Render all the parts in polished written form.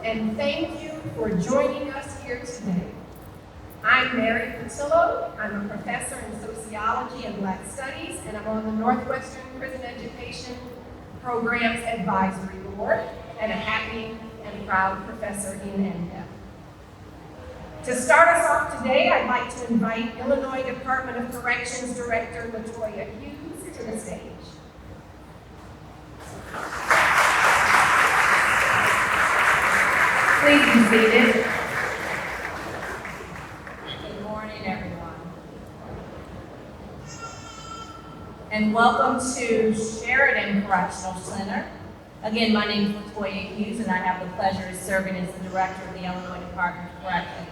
and thank you for joining us here today. I'm Mary Patillo. I'm a professor in sociology and Black studies, and I'm on the Northwestern Prison Education Program's advisory board, and a happy and proud professor in NPEP. To start us off today, I'd like to invite Illinois Department of Corrections Director LaToya Hughes to the stage. Please be seated. Good morning, everyone. And welcome to Sheridan Correctional Center. Again, my name is LaToya Hughes, and I have the pleasure of serving as the director of the Illinois Department of Corrections.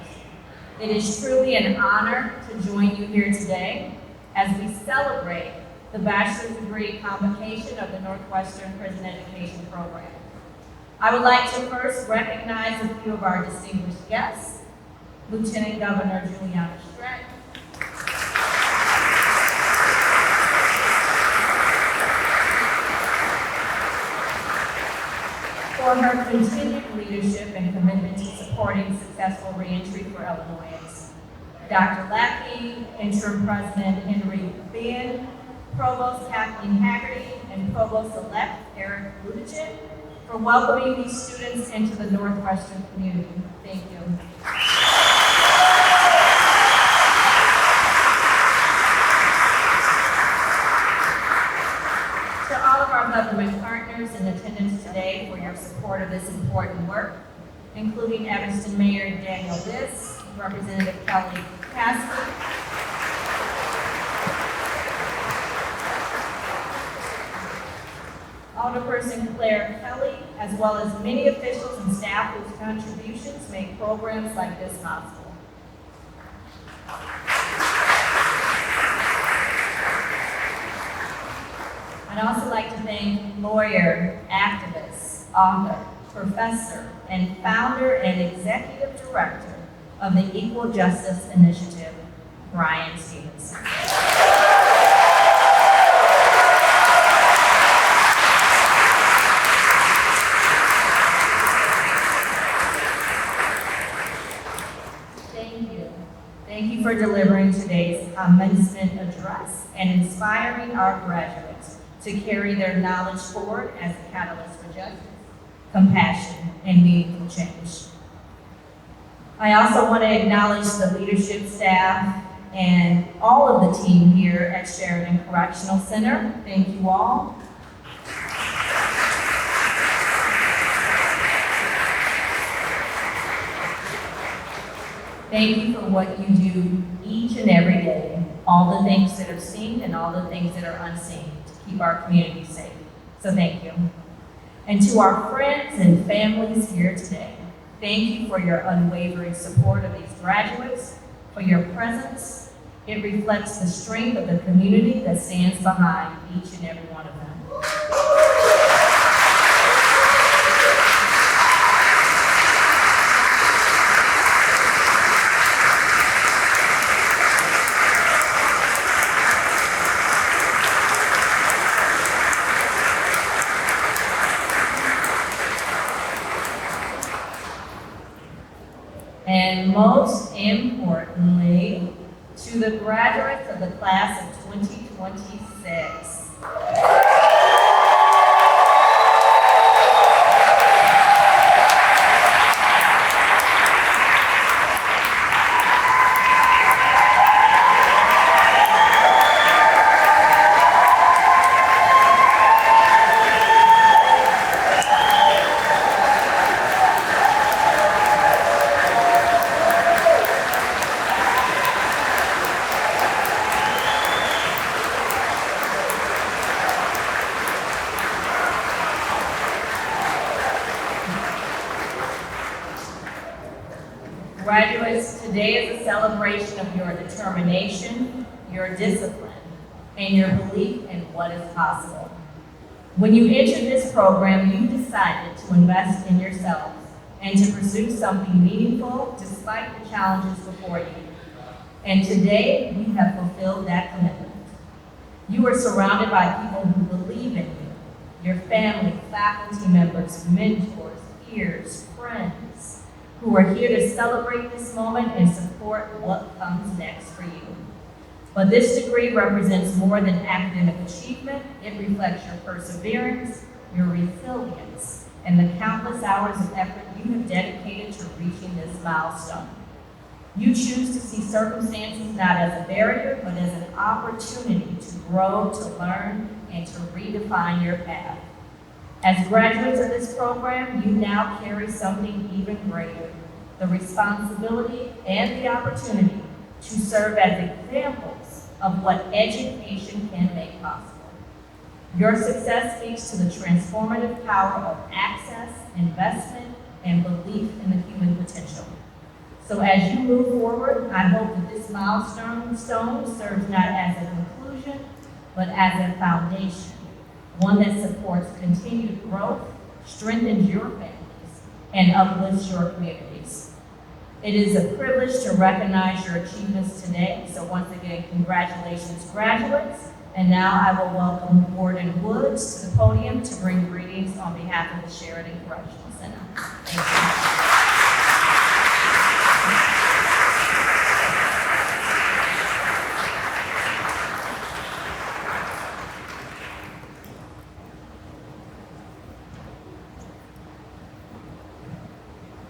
It is truly an honor to join you here today as we celebrate the bachelor's degree convocation of the Northwestern Prison Education Program. I would like to first recognize a few of our distinguished guests. Lieutenant Governor Juliana Stratton, for her continued leadership and commitment to supporting successful reentry for Illinoisans. Dr. Lackey, Interim President Henry Bean, Provost Kathleen Haggerty, and Provost-elect Eric Buttigieg, for welcoming these students into the Northwestern community. Thank you. To all of our government partners in attendance today for your support of this important work, including Evanston Mayor Daniel Biss, Representative Kelly Cassidy, Alderperson Claire Kelly, as well as many officials and staff whose contributions make programs like this possible. I'd also like to thank lawyer, activist, author, professor, and founder and executive director of the Equal Justice Initiative, Brian Stevenson. Thank you for delivering today's commencement address and inspiring our graduates to carry their knowledge forward as a catalyst for justice, compassion, and meaningful change. I also want to acknowledge the leadership staff and all of the team here at Sheridan Correctional Center. Thank you all. Thank you for what you do each and every day, all the things that are seen and all the things that are unseen to keep our community safe. So thank you. And to our friends and families here today, thank you for your unwavering support of these graduates, for your presence. It reflects the strength of the community that stands behind each and every one of them. And most importantly, to the graduates of the class of 2026. Graduates, today is a celebration of your determination, your discipline, and your belief in what is possible. When you entered this program, you decided to invest in yourselves and to pursue something meaningful despite the challenges before you. And today, we have fulfilled that commitment. You are surrounded by people who believe in you, your family, faculty members, mentors, peers, friends, who are here to celebrate this moment and support what comes next for you. But this degree represents more than academic achievement. It reflects your perseverance, your resilience, and the countless hours of effort you have dedicated to reaching this milestone. You choose to see circumstances not as a barrier, but as an opportunity to grow, to learn, and to redefine your path. As graduates of this program, you now carry something even greater, the responsibility and the opportunity to serve as examples of what education can make possible. Your success speaks to the transformative power of access, investment, and belief in the human potential. So as you move forward, I hope that this milestone serves not as a conclusion, but as a foundation, one that supports continued growth, strengthens your families, and uplifts your communities. It is a privilege to recognize your achievements today. So once again, congratulations, graduates. And now I will welcome Warden Woods to the podium to bring greetings on behalf of the Sheridan Correctional Center. Thank you.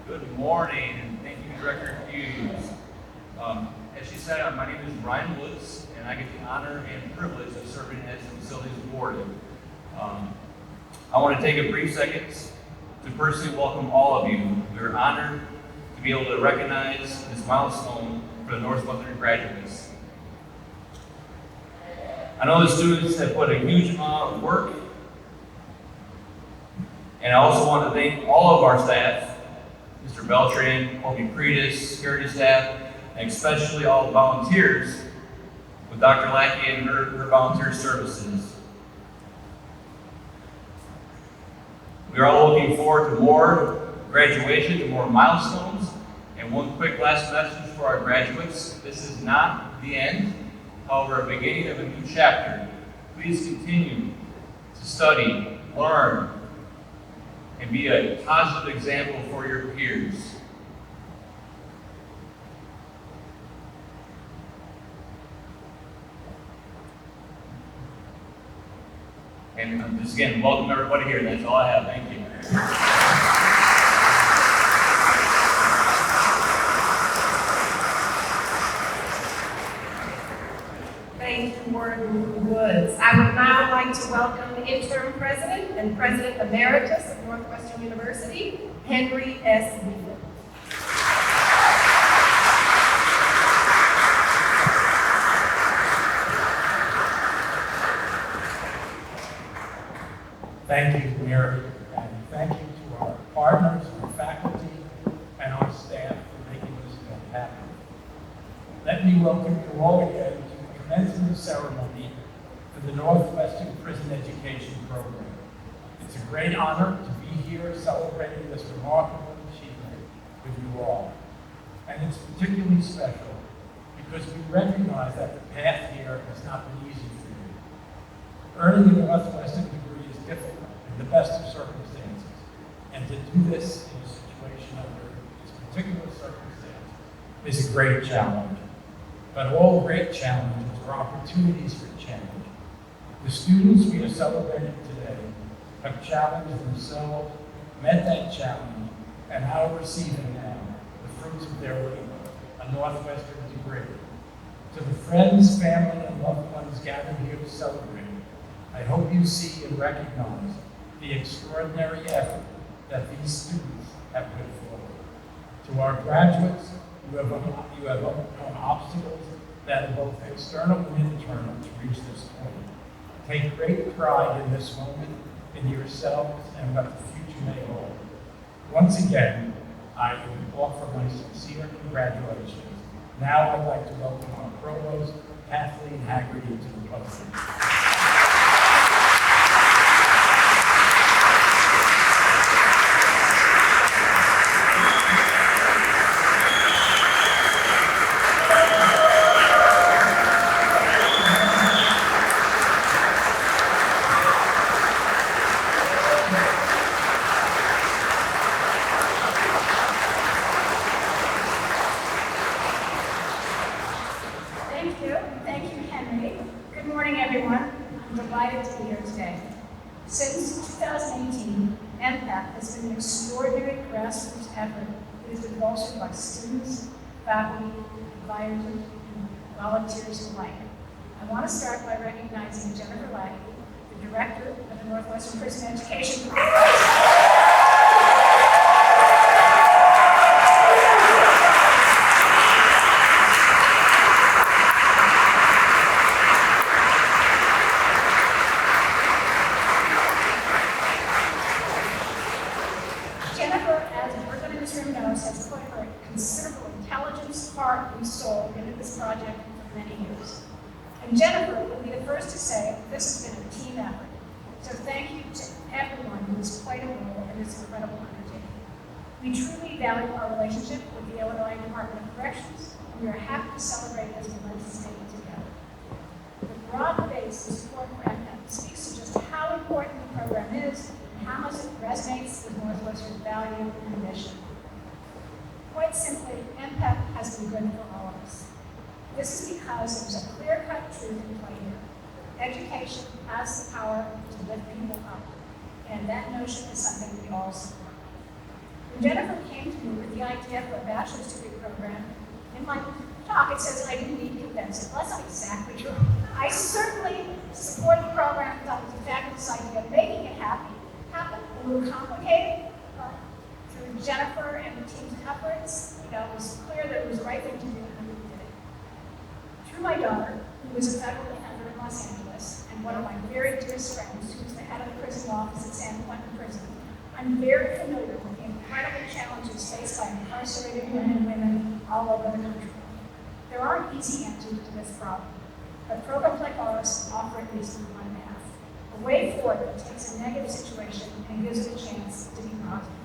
Good morning, and thank you, Director Hughes. As she said, my name is Brian Woods, and I get the honor and privilege of serving as the facilities warden. I want to take a brief second to personally welcome all of you. We are honored to be able to recognize this milestone for the Northwestern graduates. I know the students have put a huge amount of work, and I also want to thank all of our staff, Mr. Beltran, Colby Pretis, security staff, and especially all the volunteers with Dr. Lackey and her volunteer services. We are all looking forward to more graduation, to more milestones, and one quick last message for our graduates. This is not the end, however, a beginning of a new chapter. Please continue to study, learn, and be a positive example for your peers. And just again, welcome everybody here. That's all I have. Thank you. Thank you, Warden Woods. I would now like to welcome the interim president and president emeritus of Northwestern University, Henry S. Wheeler. Thank you, Mary, and thank you to our partners, our faculty, and our staff for making this event happen. Let me welcome you all again to the commencement ceremony for the Northwestern Prison Education Program. It's a great honor to be here celebrating this remarkable achievement with you all. And it's particularly special because we recognize that the path here has not been easy for you. Earning a Northwestern degree is difficult in the best of circumstances. And to do this in a situation under this particular circumstance is a great challenge. But all great challenges are opportunities for change. The students we are celebrating today have challenged themselves, met that challenge, and are receiving now the fruits of their labor, a Northwestern degree. To the friends, family, and loved ones gathered here to celebrate, I hope you see and recognize the extraordinary effort that these students have put forward. To our graduates, you have overcome obstacles that are both external and internal to reach this point. Take great pride in this moment, in yourselves, and what the future may hold. Once again, I offer my sincere congratulations. Now I'd like to welcome our provost, Kathleen Haggerty, to the podium. grassroots effort that has been bolstered by students, faculty, advisors, and volunteers alike. I want to start by recognizing Jennifer Lackey, the director of the Northwestern Prison Education Program. Has put her considerable intelligence, heart, and soul into this project for many years. And Jennifer will be the first to say this has been a team effort. So thank you to everyone who has played a role in this incredible undertaking. We truly value our relationship with the Illinois Department of Corrections, and we are happy to celebrate this momentous day together. The broad-based support for NPEP speaks to just how important the program is and how much it resonates with Northwestern's value and mission. Quite simply, NPEP has been good for all of us. This is because there's a clear-cut truth in play here. Education has the power to lift people up, and that notion is something we all support. When Jennifer came to me with the idea for a bachelor's degree program, in my talk it says I didn't need to convince it. Well, that's not exactly true. I certainly support the program because it was a fabulous idea of making it happen. A little complicated, but through Jennifer and the team's efforts, it was clear that it was the right thing to do, and we did it. Through my daughter, who is a federal defender in Los Angeles, and one of my very dearest friends, who's the head of the prison office at San Quentin Prison, I'm very familiar with the incredible challenges faced by incarcerated men and women all over the country. There aren't easy answers to this problem, but programs like ours offer at least one path, a way forward that takes a negative situation and gives it a chance to be positive.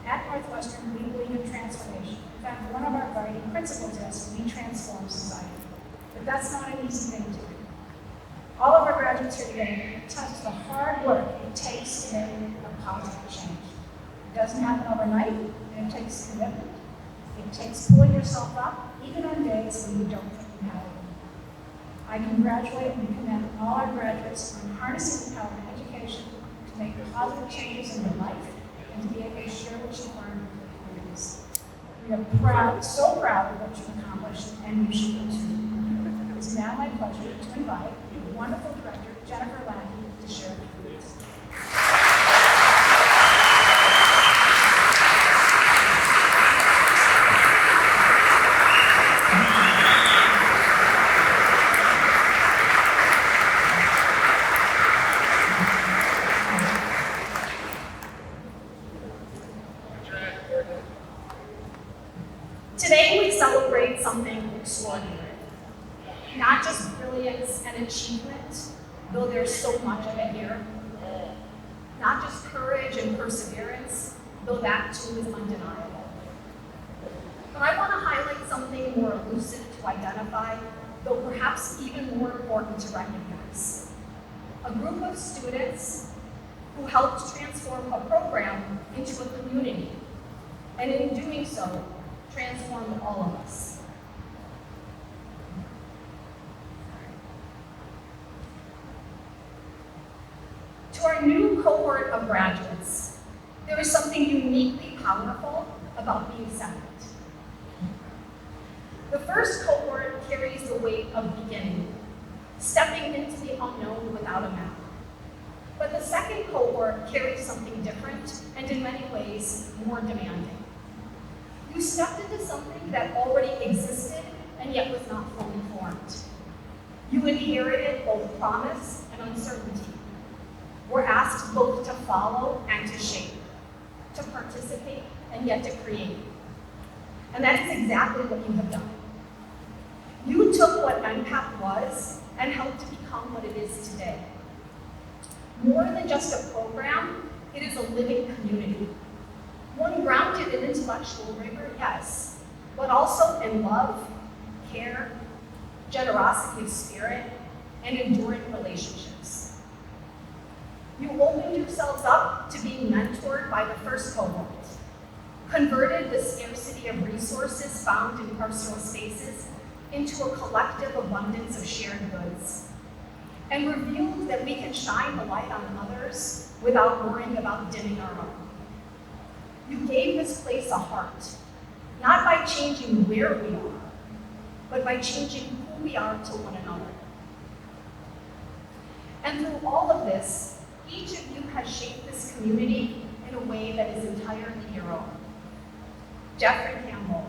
At Northwestern, we believe in transformation. In fact, one of our guiding principles is we transform society. But that's not an easy thing to do. All of our graduates here today attest to the hard work it takes to make a positive change. It doesn't happen overnight, and it takes commitment. It takes pulling yourself up, even on days when you don't think you have it. I congratulate and commend all our graduates on harnessing the power of education to make positive changes in their life and to be able to share what you've learned with their communities. We are proud, so proud of what you've accomplished, and you should be too. It's now my pleasure to invite the wonderful director, Jennifer Lackey, to share her views. Today we celebrate something extraordinary. Not just brilliance and achievement, though there's so much of it here. Not just courage and perseverance, though that too is undeniable. But I want to highlight something more elusive to identify, though perhaps even more important to recognize. A group of students who helped transform a program into a community, and in doing so, transformed all of us. To our new cohort of graduates, there is something uniquely powerful about being second. The first cohort carries the weight of beginning, stepping into the unknown without a map. But the second cohort carries something different and in many ways more demanding. You stepped into something that already existed and yet was not fully formed. You inherited both promise and uncertainty. Were asked both to follow and to shape, to participate and yet to create. And that is exactly what you have done. You took what NPEP was and helped to become what it is today. More than just a program, it is a living community. One grounded in intellectual rigor, yes, but also in love, care, generosity of spirit, and enduring relationships. You opened yourselves up to being mentored by the first cohort, converted the scarcity of resources found in carceral spaces into a collective abundance of shared goods, and revealed that we can shine the light on others without worrying about dimming our own. You gave this place a heart, not by changing where we are, but by changing who we are to one another. And through all of this, each of you has shaped this community in a way that is entirely your own. Jeffrey Campbell,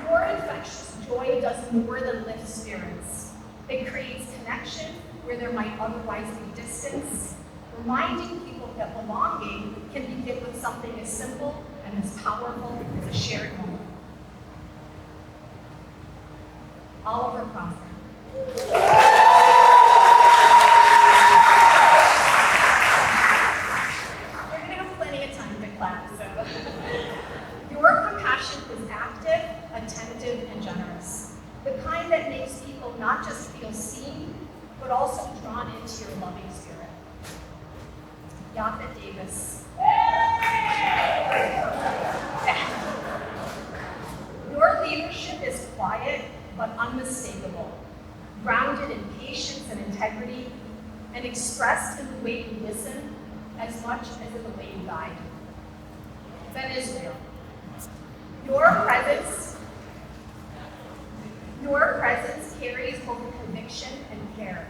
your infectious joy does more than lift spirits. It creates connection where there might otherwise be distance, reminding people that belonging can begin with something as simple and as powerful as a shared moment. Oliver Crawford. We're going to have plenty of time to clap, so. Your compassion is active, attentive, and generous. The kind that makes people not just feel seen, but also drawn into your loving spirit. Yaphet Davis. Your leadership is quiet but unmistakable, grounded in patience and integrity, and expressed in the way you listen as much as in the way you guide. Ben Israel. Your presence carries both conviction and care,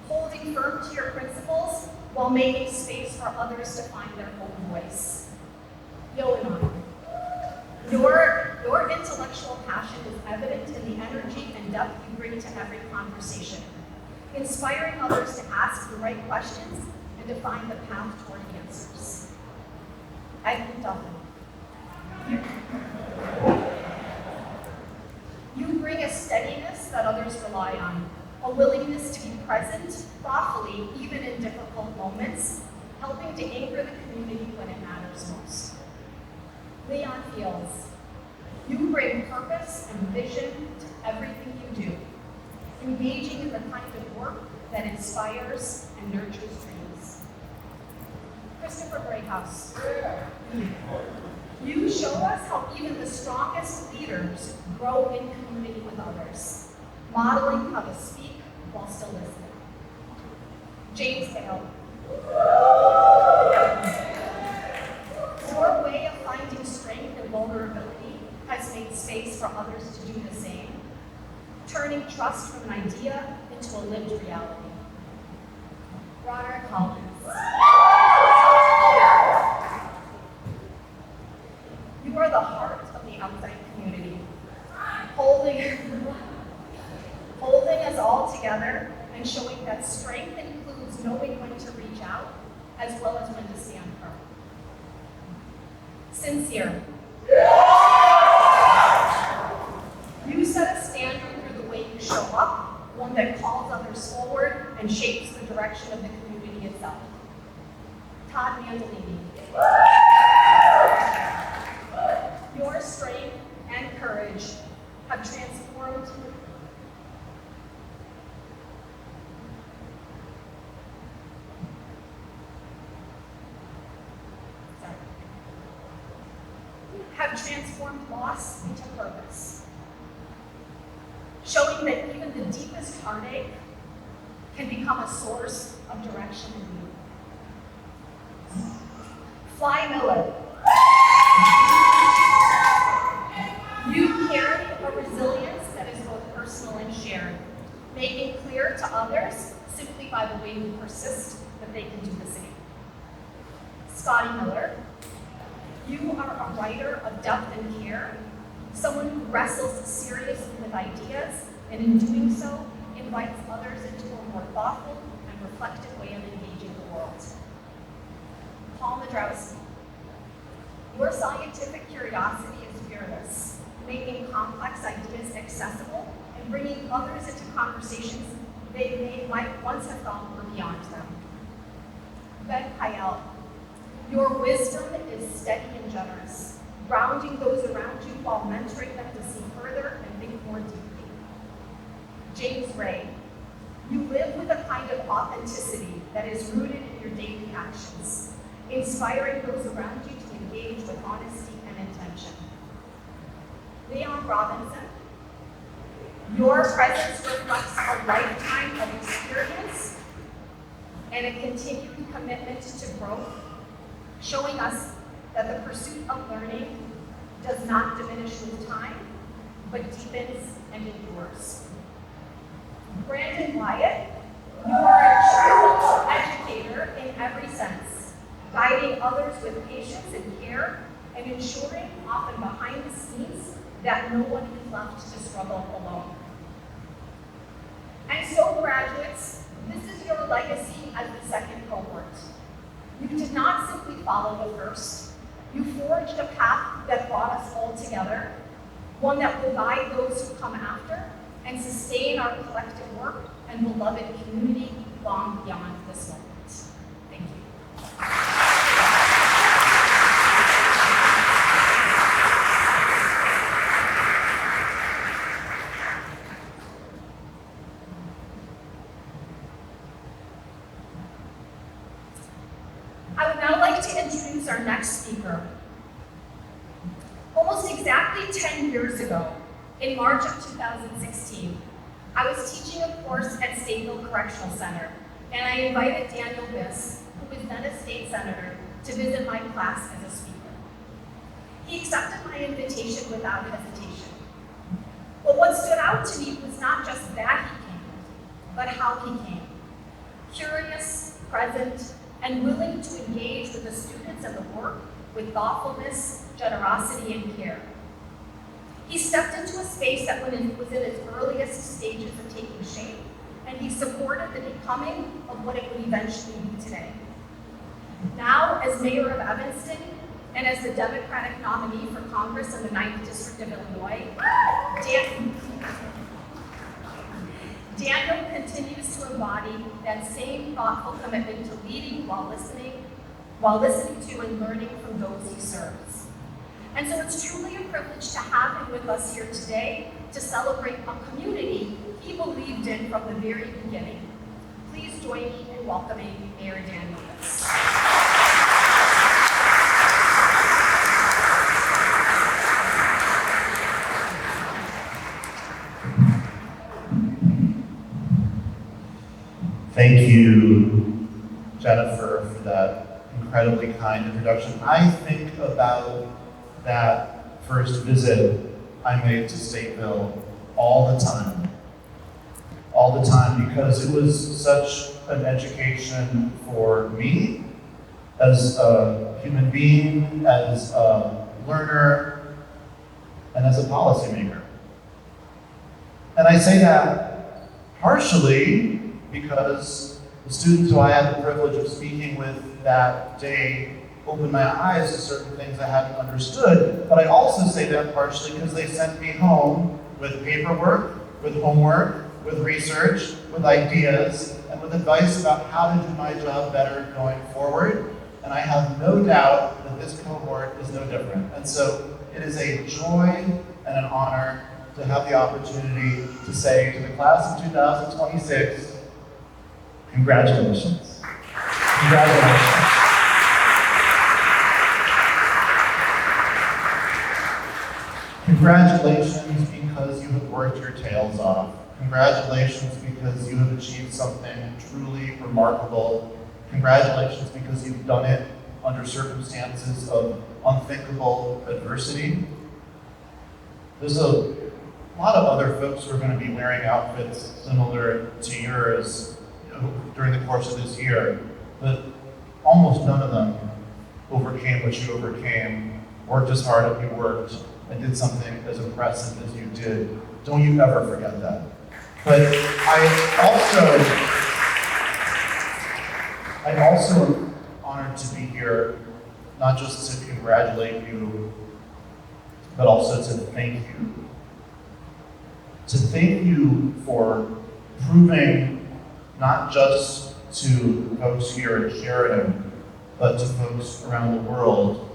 holding firm to your principles while making space for others to find their own voice. Yohanan. Your intellectual passion is evident in the energy and depth you bring to every conversation, inspiring others to ask the right questions and to find the path toward answers. Edmund Duffin. You bring a steadiness that others rely on, a willingness to be present thoughtfully even in difficult moments, helping to anchor the community when it matters most. Leon Fields. You bring purpose and vision to everything you do, engaging in the kind of work that inspires and nurtures dreams. Christopher Greathouse. You show us how even the strongest leaders grow in community with others, modeling how to speak while still listening. James Hale. Your way of finding strength and vulnerability has made space for others to do the same, turning trust from an idea into a lived reality. Roderick Collins. You are the heart of the outside community, holding us all together and showing that strength includes knowing when to reach out as well as when to stand firm. Sincere. You set a standard through the way you show up, one that calls others forward and shapes the direction of the community itself. Todd Mandolini. Your strength and courage have transformed loss into purpose, showing that even the deepest heartache can become a source of direction and meaning. Fly Miller. You carry a resilience that is both personal and shared, making clear to others simply by the way you persist that they can do the same. Scotty Miller. You are a writer of depth and care, someone who wrestles seriously with ideas, and in doing so, invites others into a more thoughtful and reflective way of engaging the world. Paul Madrowski. Your scientific curiosity is fearless, making complex ideas accessible and bringing others into conversations they might once have thought were beyond them. Ben Payel. Your wisdom is steady and generous, grounding those around you while mentoring them to see further and think more deeply. James Ray. You live with a kind of authenticity that is rooted in your daily actions, inspiring those around you to engage with honesty and intention. Leon Robinson. Your presence reflects a lifetime of experience and a continued commitment to growth, showing us that the pursuit of learning does not diminish with time, but deepens and endures. Brandon Wyatt, you are a true educator in every sense, guiding others with patience and care, and ensuring, often behind the scenes, that no one is left to struggle alone. And so, graduates, this is your legacy as the second cohort. You did not simply follow the first. You forged a path that brought us all together, one that will guide those who come after and sustain our collective work and beloved community long beyond this moment. Thank you. I would now like to introduce our next speaker. Almost exactly 10 years ago, in March of 2016, I was teaching a course at Sheridan Correctional Center, and I invited Daniel Biss, who was then a state senator, to visit my class as a speaker. He accepted my invitation without hesitation. But what stood out to me was not just that he came, but how he came. Curious, present, and willing to engage with the students and the work with thoughtfulness, generosity, and care. He stepped into a space that was in its earliest stages of taking shape, and he supported the becoming of what it would eventually be today. Now, as mayor of Evanston, and as the Democratic nominee for Congress in the 9th District of Illinois, Daniel continues to embody that same thoughtful commitment to leading while listening to and learning from those he serves. And so it's truly a privilege to have him with us here today to celebrate a community he believed in from the very beginning. Please join me in welcoming Mayor Daniel Biss. Thank you, Jennifer, for that incredibly kind introduction. I think about that first visit I made to Stateville all the time. All the time, because it was such an education for me as a human being, as a learner, and as a policymaker. And I say that partially because the students who I had the privilege of speaking with that day opened my eyes to certain things I hadn't understood, but I also say that partially because they sent me home with paperwork, with homework, with research, with ideas, and with advice about how to do my job better going forward. And I have no doubt that this cohort is no different. And so it is a joy and an honor to have the opportunity to say to the class of 2026, congratulations. Congratulations. Congratulations because you have worked your tails off. Congratulations because you have achieved something truly remarkable. Congratulations because you've done it under circumstances of unthinkable adversity. There's a lot of other folks who are going to be wearing outfits similar to yours during the course of this year, but almost none of them overcame what you overcame, worked as hard as you worked, and did something as impressive as you did. Don't you ever forget that. But I'm also honored to be here, not just to congratulate you, but also to thank you. To thank you for proving not just to folks here at Sheridan, but to folks around the world,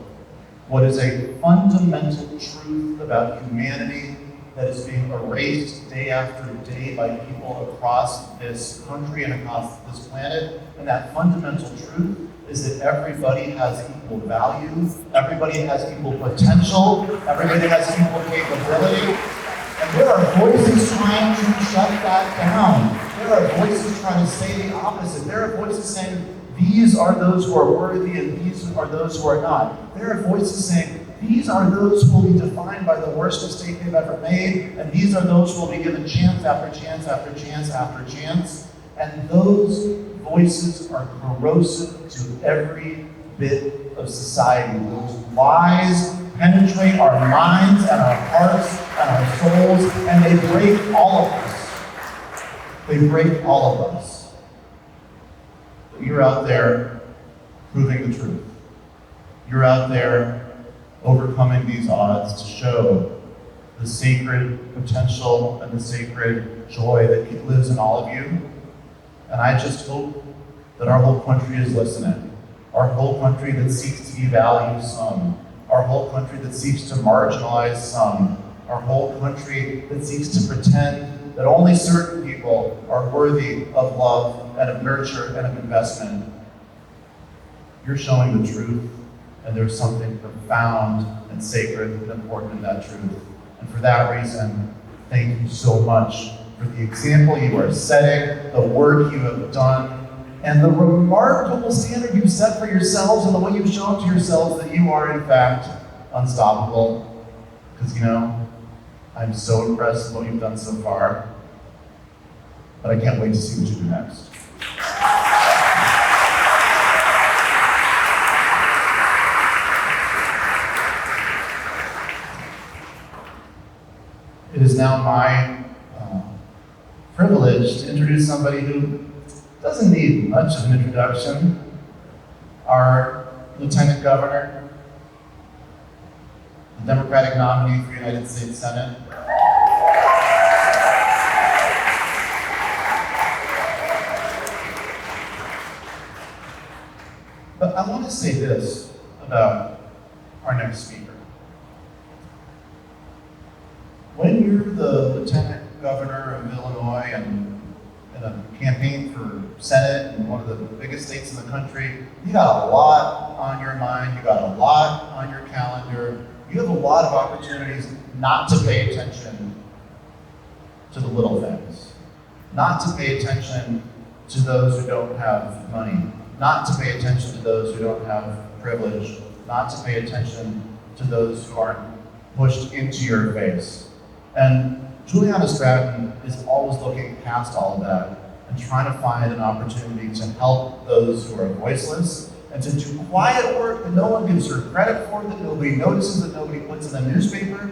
what is a fundamental truth about humanity that is being erased day after day by people across this country and across this planet. And that fundamental truth is that everybody has equal value, everybody has equal potential, everybody has equal capability, And there are voices trying to shut that down. There are voices trying to say the opposite. There are voices saying, these are those who are worthy and these are those who are not. There are voices saying, these are those who will be defined by the worst mistake they've ever made, and these are those who will be given chance after chance after chance after chance. And those voices are corrosive to every bit of society. Those lies penetrate our minds and our hearts and our souls, and they break all of us. They break all of us. But you're out there proving the truth. You're out there overcoming these odds to show the sacred potential and the sacred joy that lives in all of you. And I just hope that our whole country is listening. Our whole country that seeks to devalue some. Our whole country that seeks to marginalize some. Our whole country that seeks to pretend that only certain people are worthy of love and of nurture and of investment. You're showing the truth, and there's something profound and sacred and important in that truth. And for that reason, thank you so much for the example you are setting, the work you have done, and the remarkable standard you've set for yourselves and the way you've shown to yourselves that you are, in fact, unstoppable. Because, I'm so impressed with what you've done so far, but I can't wait to see what you do next. It is now my privilege to introduce somebody who doesn't need much of an introduction, our Lieutenant Governor, the Democratic nominee for United States Senate. But I want to say this about our next speaker. When you're the Lieutenant Governor of Illinois and in a campaign for Senate in one of the biggest states in the country, you got a lot on your mind, you got a lot on your calendar, you have a lot of opportunities not to pay attention to the little things, not to pay attention to those who don't have money, not to pay attention to those who don't have privilege, not to pay attention to those who aren't pushed into your face. And Juliana Stratton is always looking past all of that and trying to find an opportunity to help those who are voiceless and to do quiet work that no one gives her credit for, that nobody notices, that nobody puts in the newspaper,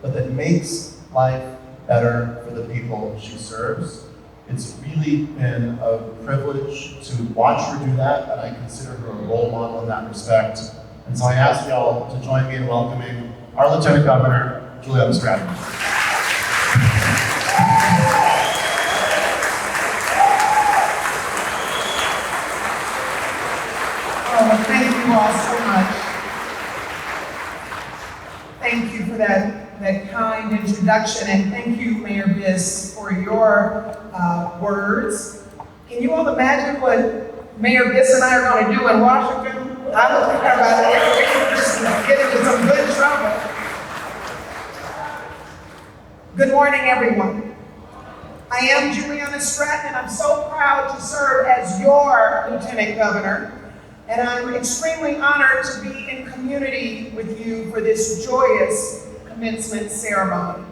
but that makes life better for the people she serves. It's really been a privilege to watch her do that, and I consider her a role model in that respect. And so I ask y'all to join me in welcoming our Lieutenant Governor, Juliana Stratton. Oh, thank you all so much. Thank you for that kind introduction, and thank you, Mayor Biss, for your words. Can you all imagine what Mayor Biss and I are going to do in Washington? I don't think about it. Get into some good trouble. Good morning, everyone. I am Juliana Stratton, and I'm so proud to serve as your Lieutenant Governor. And I'm extremely honored to be in community with you for this joyous commencement ceremony.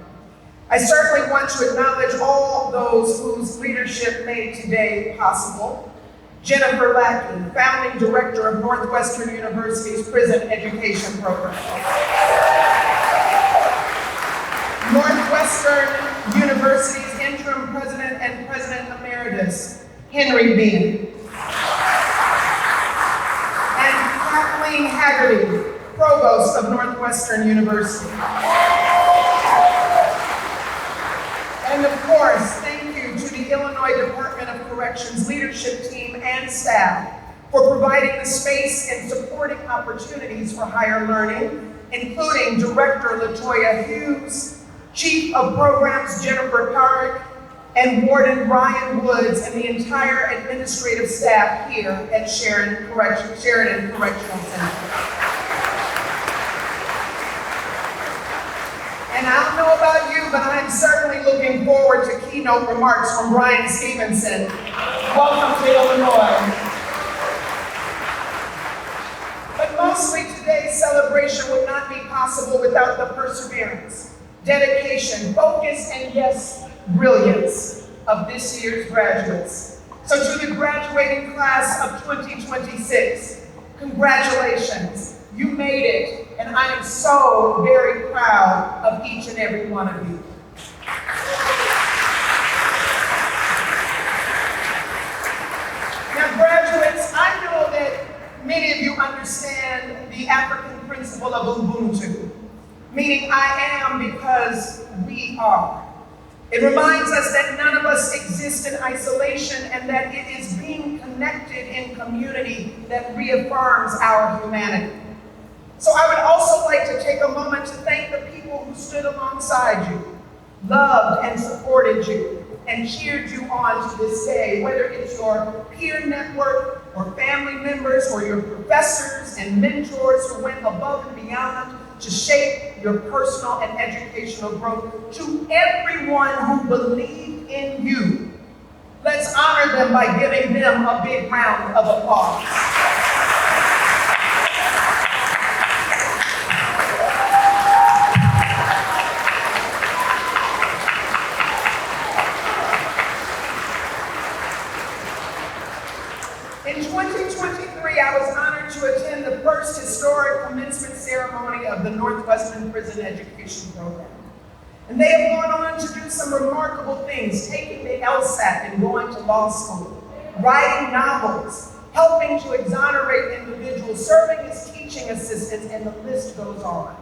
I certainly want to acknowledge all those whose leadership made today possible. Jennifer Lackey, founding director of Northwestern University's Prison Education Program. Northwestern University's interim president and president emeritus, Henry Bean. Kathleen Haggerty, provost of Northwestern University. And of course, thank you to the Illinois Department of Corrections leadership team and staff for providing the space and supporting opportunities for higher learning, including Director LaToya Hughes, Chief of Programs Jennifer Carrick, and Warden Ryan Woods, and the entire administrative staff here at Sheridan Correctional Center. And I don't know about you, but I am certainly looking forward to keynote remarks from Brian Stevenson. Welcome to Illinois. But mostly today's celebration would not be possible without the perseverance, dedication, focus, and yes, brilliance of this year's graduates. So to the graduating class of 2026, congratulations, you made it, and I am so very proud of each and every one of you. Now graduates, I know that many of you understand the African principle of Ubuntu, meaning I am because we are. It reminds us that none of us exist in isolation and that it is being connected in community that reaffirms our humanity. So I would also like to take a moment to thank the people who stood alongside you, loved and supported you, and cheered you on to this day, whether it's your peer network or family members or your professors and mentors who went above and beyond to shape your personal and educational growth. To everyone who believed in you, let's honor them by giving them a big round of applause. In 2023, I was honored to attend the first historic commencement ceremony of the Northwestern Prison Education Program. And they have gone on to do some remarkable things, taking the LSAT and going to law school, writing novels, helping to exonerate individuals, serving as teaching assistants, and the list goes on.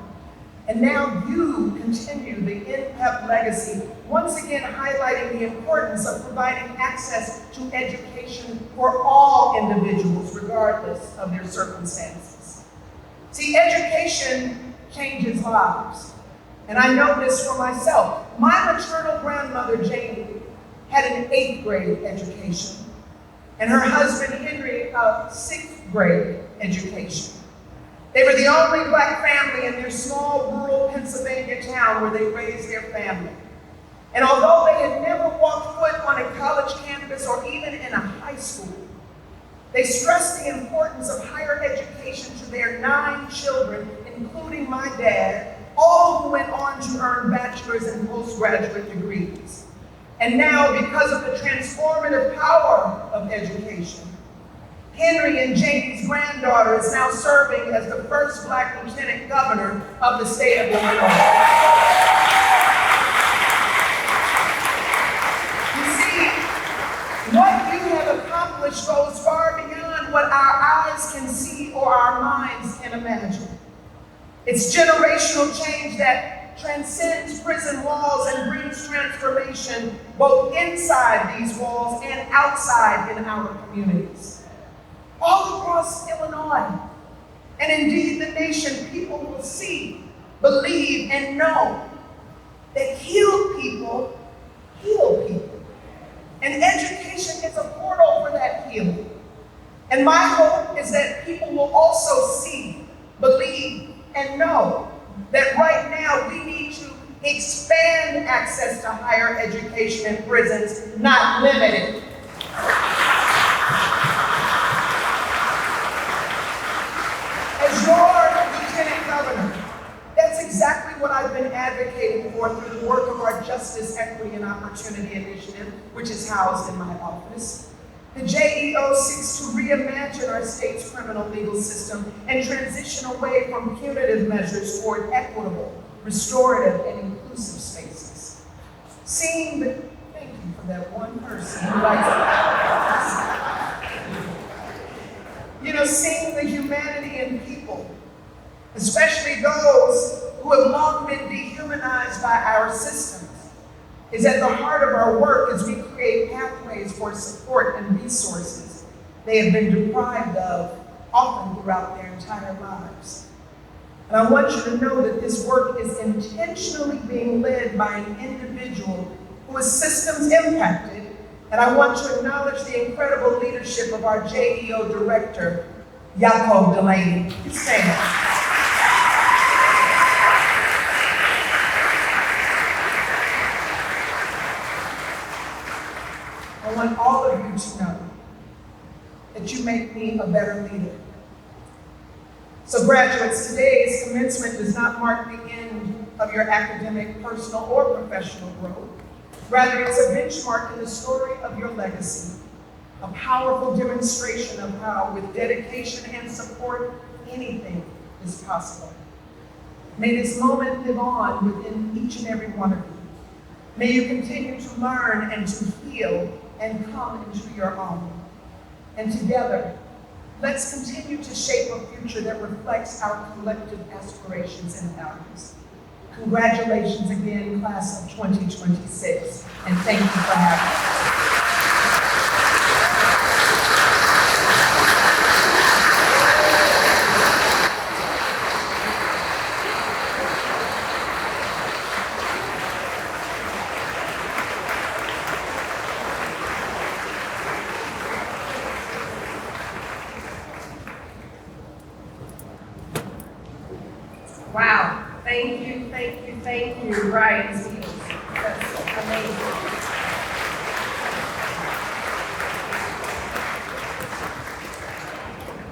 And now you continue the NPEP legacy, once again highlighting the importance of providing access to education for all individuals, regardless of their circumstances. See, education changes lives. And I know this for myself. My maternal grandmother, Janie, had an 8th grade education, and her husband, Henry, a 6th grade education. They were the only Black family in their small rural Pennsylvania town where they raised their family. And although they had never walked foot on a college campus or even in a high school, they stressed the importance of higher education to their 9 children, including my dad, all who went on to earn bachelor's and postgraduate degrees. And now, because of the transformative power of education, Henry and Janie's granddaughter is now serving as the first Black lieutenant governor of the state of Illinois. You see, what you have accomplished goes far beyond what our eyes can see or our minds can imagine. It's generational change that transcends prison walls and brings transformation both inside these walls and outside in our communities. All across Illinois, and indeed the nation, people will see, believe, and know that healed people heal people. And education is a portal for that healing. And my hope is that people will also see, believe, and know that right now we need to expand access to higher education in prisons, not limit it. As your lieutenant governor, that's exactly what I've been advocating for through the work of our Justice, Equity, and Opportunity Initiative, which is housed in my office. The JEO seeks to reimagine our state's criminal legal system and transition away from punitive measures toward equitable, restorative, and inclusive spaces. Thank you for that one person who likes it. Seeing the humanity in people, especially those who have long been dehumanized by our systems, is at the heart of our work as we create pathways for support and resources they have been deprived of, often throughout their entire lives. And I want you to know that this work is intentionally being led by an individual who is systems impacted, and I want to acknowledge the incredible leadership of our JEO director, Jacob Delaney. Please stand. I want all of you to know that you make me a better leader. So graduates, today's commencement does not mark the end of your academic, personal, or professional growth. Rather, it's a benchmark in the story of your legacy, a powerful demonstration of how, with dedication and support, anything is possible. May this moment live on within each and every one of you. May you continue to learn and to feel and come into your own. And together, let's continue to shape a future that reflects our collective aspirations and values. Congratulations again, class of 2026, and thank you for having us. Wow, thank you, Brian Stevens. That's amazing.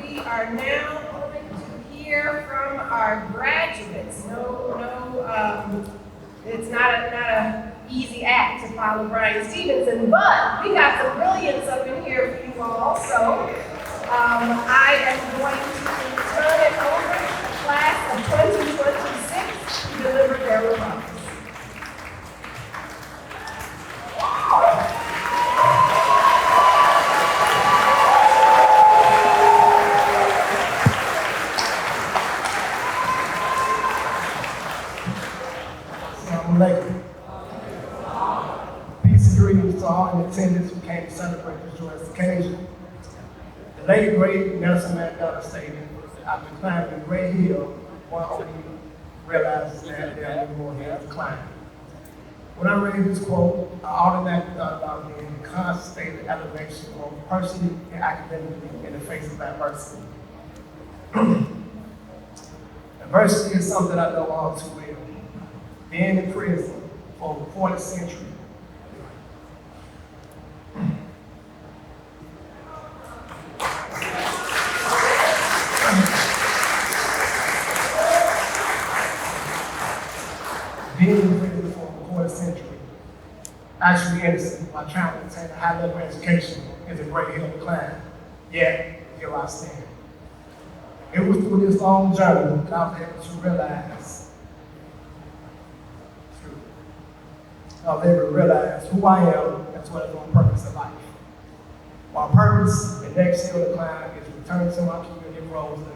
We are now going to hear from our graduates. It's not a easy act to follow Brian Stevenson, but we got some brilliance up in here for you all. So I am going to turn it over to the class of 2026 to deliver their remarks. Peace and greetings to all in attendance who came to celebrate this joyous occasion. The late great Nelson Mandela stated, after climbing a great hill, one only realizes that there are more hills to climb. When I read this quote, I automatically thought about being in constant state of elevation, both personally and academically, in the face of adversity. Adversity is something I know all too well. Being in prison for over 40 centuries, being in prison for over 40 centuries, actually innocent while trying to attain a high level of education is a great hill to climb. Yet, here I stand. It was through this long journey that I was able to realize who I am as well as my purpose in life. My purpose, the next hill to climb, is to return to my community of Roseland,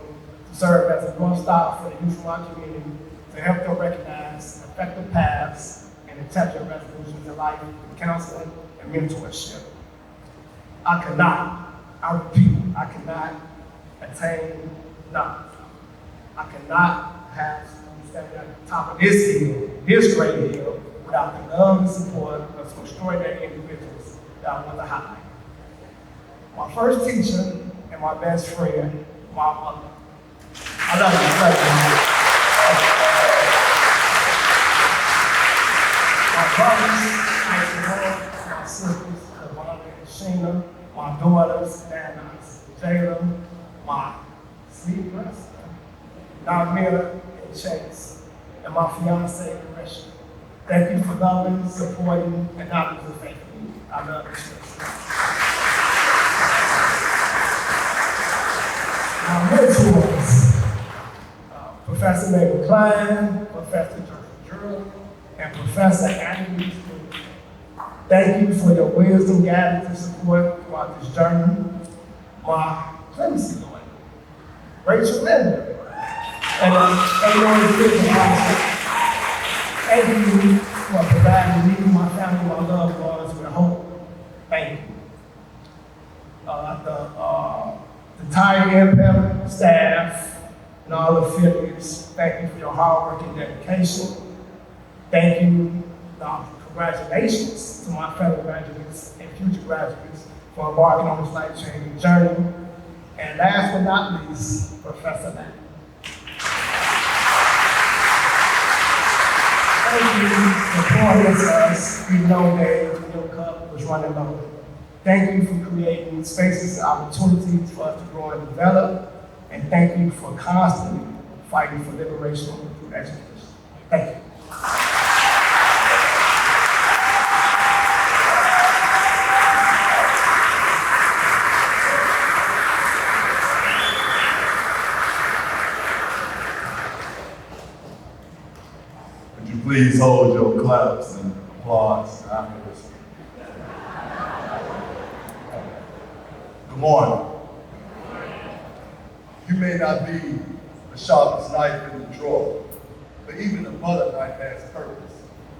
to serve as a North Star for the youth of my community, to help them recognize effective paths and intelligent resolutions in life, counseling, and mentorship. I cannot attain knowledge. I cannot have someone standing at the top of this hill, this great hill, without the love and support of some extraordinary individuals that I want to highlight. My first teacher and my best friend, my mother. I love you. My brothers, my sisters, Devon and Sheena, my daughters, Nana, Jayla, my sleep rest, Narmira and Chase, and my fiance, Marisha. Thank you for loving, supporting, and not losing faith in me. I love this church. Our mentors, Professor Mabel Klein, Professor Drew, and Professor Anthony Stewart. Thank you for your wisdom, guidance, and support throughout this journey. My clemency lawyer, Rachel Linder, and Lord Bishop. Thank you for providing me, my family, my loved ones with hope. Thank you. The entire NPEP staff and all affiliates, thank you for your hard work and dedication. Thank you, congratulations to my fellow graduates and future graduates for embarking on this life-changing journey. And last but not least, Professor Matt. Thank you for pouring into us. We know that your cup was running low. Thank you for creating spaces and opportunities for us to grow and develop. And thank you for constantly fighting for liberation through education. Thank you. Would you please hold your claps and applause after this? Good morning. You may not be the sharpest knife in the drawer, but even the butter knife has purpose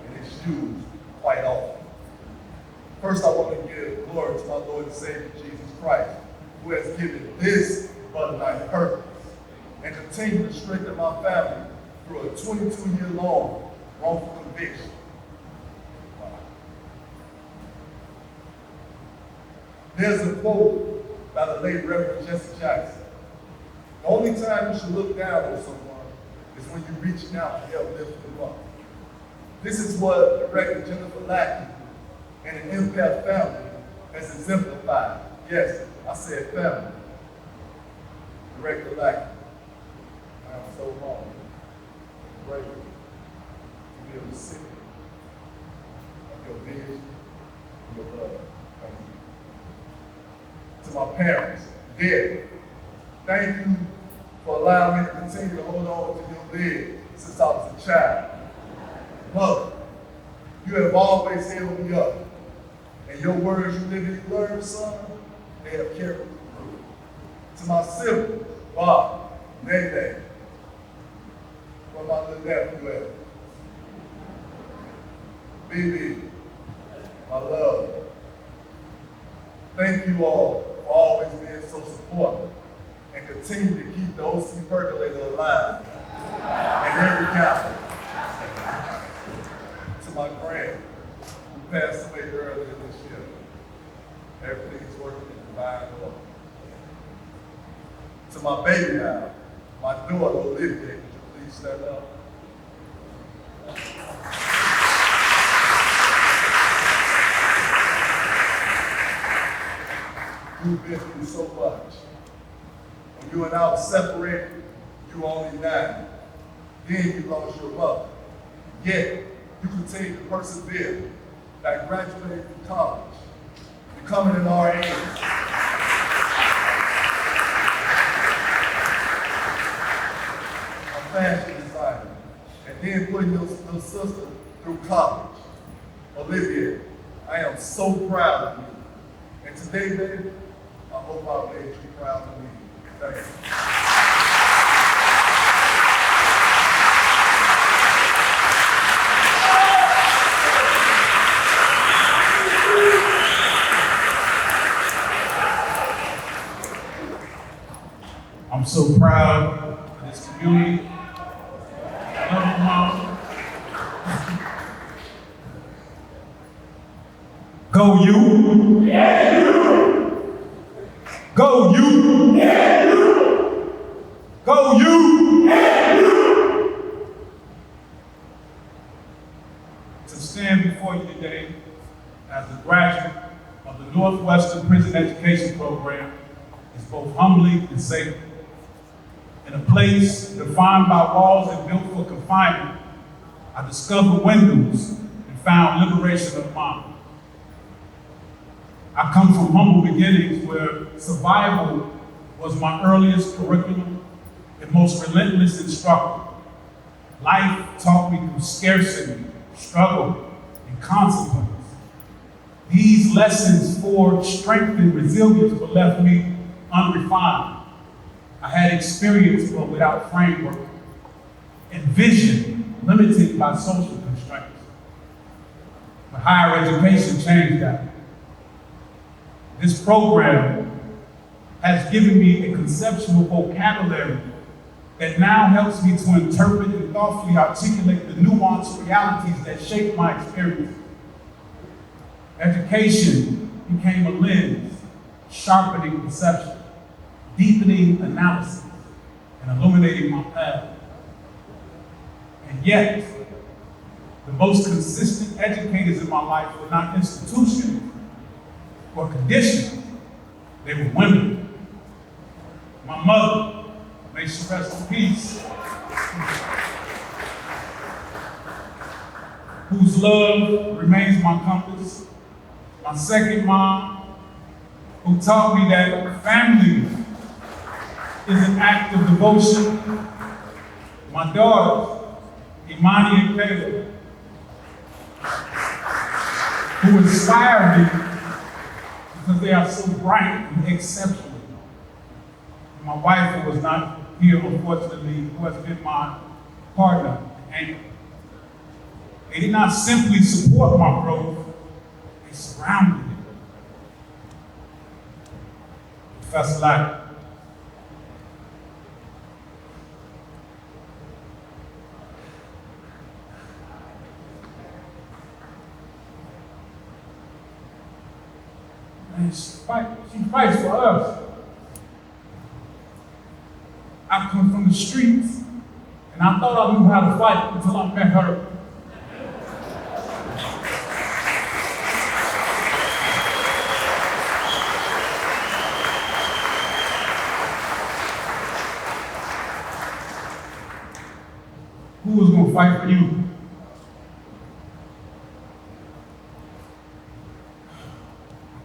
and it's used quite often. First, I want to give glory to my Lord and Savior Jesus Christ, who has given this butter knife purpose and continue to strengthen my family through a 22-year-long wrongful conviction. There's a quote by the late Reverend Jesse Jackson. The only time you should look down on someone is when you're reaching out to help lift them up. This is what Director Jennifer Lackey and an NPEP family has exemplified. Yes, I said family. Director Lackey, I am so honored and grateful to be a recipient of your vision and your love. Thank you. To my parents, dear, thank you for allowing me to continue to hold on to your lead since I was a child. Mother, you have always held me up, and your words you live and you learn, son, they have carried me through. To my siblings, Bob, Nene, where my little nephew at? Bibi, my love. Thank you all for always being so supportive and continue to keep the OC percolator alive and every county. To my grand, who passed away earlier this year, everything's working in divine order. To my baby now, my daughter Olivia, could you please stand up? You've been through so much. When you and I were separated, you were only 9. Then you lost your mother. Yet, you continue to persevere, like graduating from college, becoming an RA, a fashion designer, and then putting your little sister through college. Olivia, I am so proud of you. And today, baby, I hope I made you proud of me. Thank you. I'm so proud of this community. Love you, Mom. Go you. Yeah, you. Go you. Yeah, you. Go you. Yeah, you. To stand before you today as a graduate of the Northwestern Prison Education Program is both humbling and sacred. In a place defined by walls and built for confinement, I discovered windows and found liberation of mind. I come from humble beginnings where survival was my earliest curriculum and most relentless instructor. Life taught me through scarcity, struggle, and consequence. These lessons forged strength and resilience but left me unrefined. I had experience but without framework, and vision limited by social constraints. But higher education changed that. This program has given me a conceptual vocabulary that now helps me to interpret and thoughtfully articulate the nuanced realities that shape my experience. Education became a lens, sharpening perception, deepening analysis, and illuminating my path. And yet, the most consistent educators in my life were not institutions, were conditioned. They were women. My mother, may she rest in peace, whose love remains my compass. My second mom, who taught me that family is an act of devotion. My daughters, Imani and Caleb, who inspire me because they are so bright and exceptional. My wife, who was not here, unfortunately, who has been my partner, and they did not simply support my growth, they surrounded it. Professor Lack, and she fights for us. I come from the streets, and I thought I knew how to fight until I met her. Who was going to fight for you?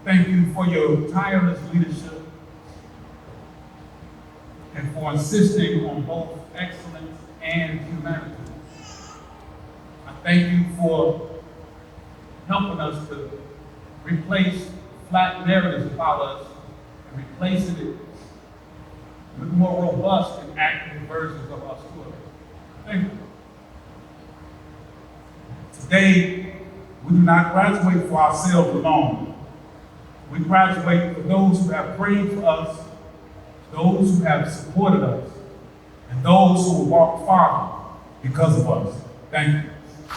Thank you for your tireless leadership and for insisting on both excellence and humanity. I thank you for helping us to replace flat narratives about us and replacing it with more robust and accurate versions of our story. Thank you. Today, we do not graduate for ourselves alone. We graduate for those who have prayed for us, those who have supported us, and those who will walk farther because of us. Thank you. I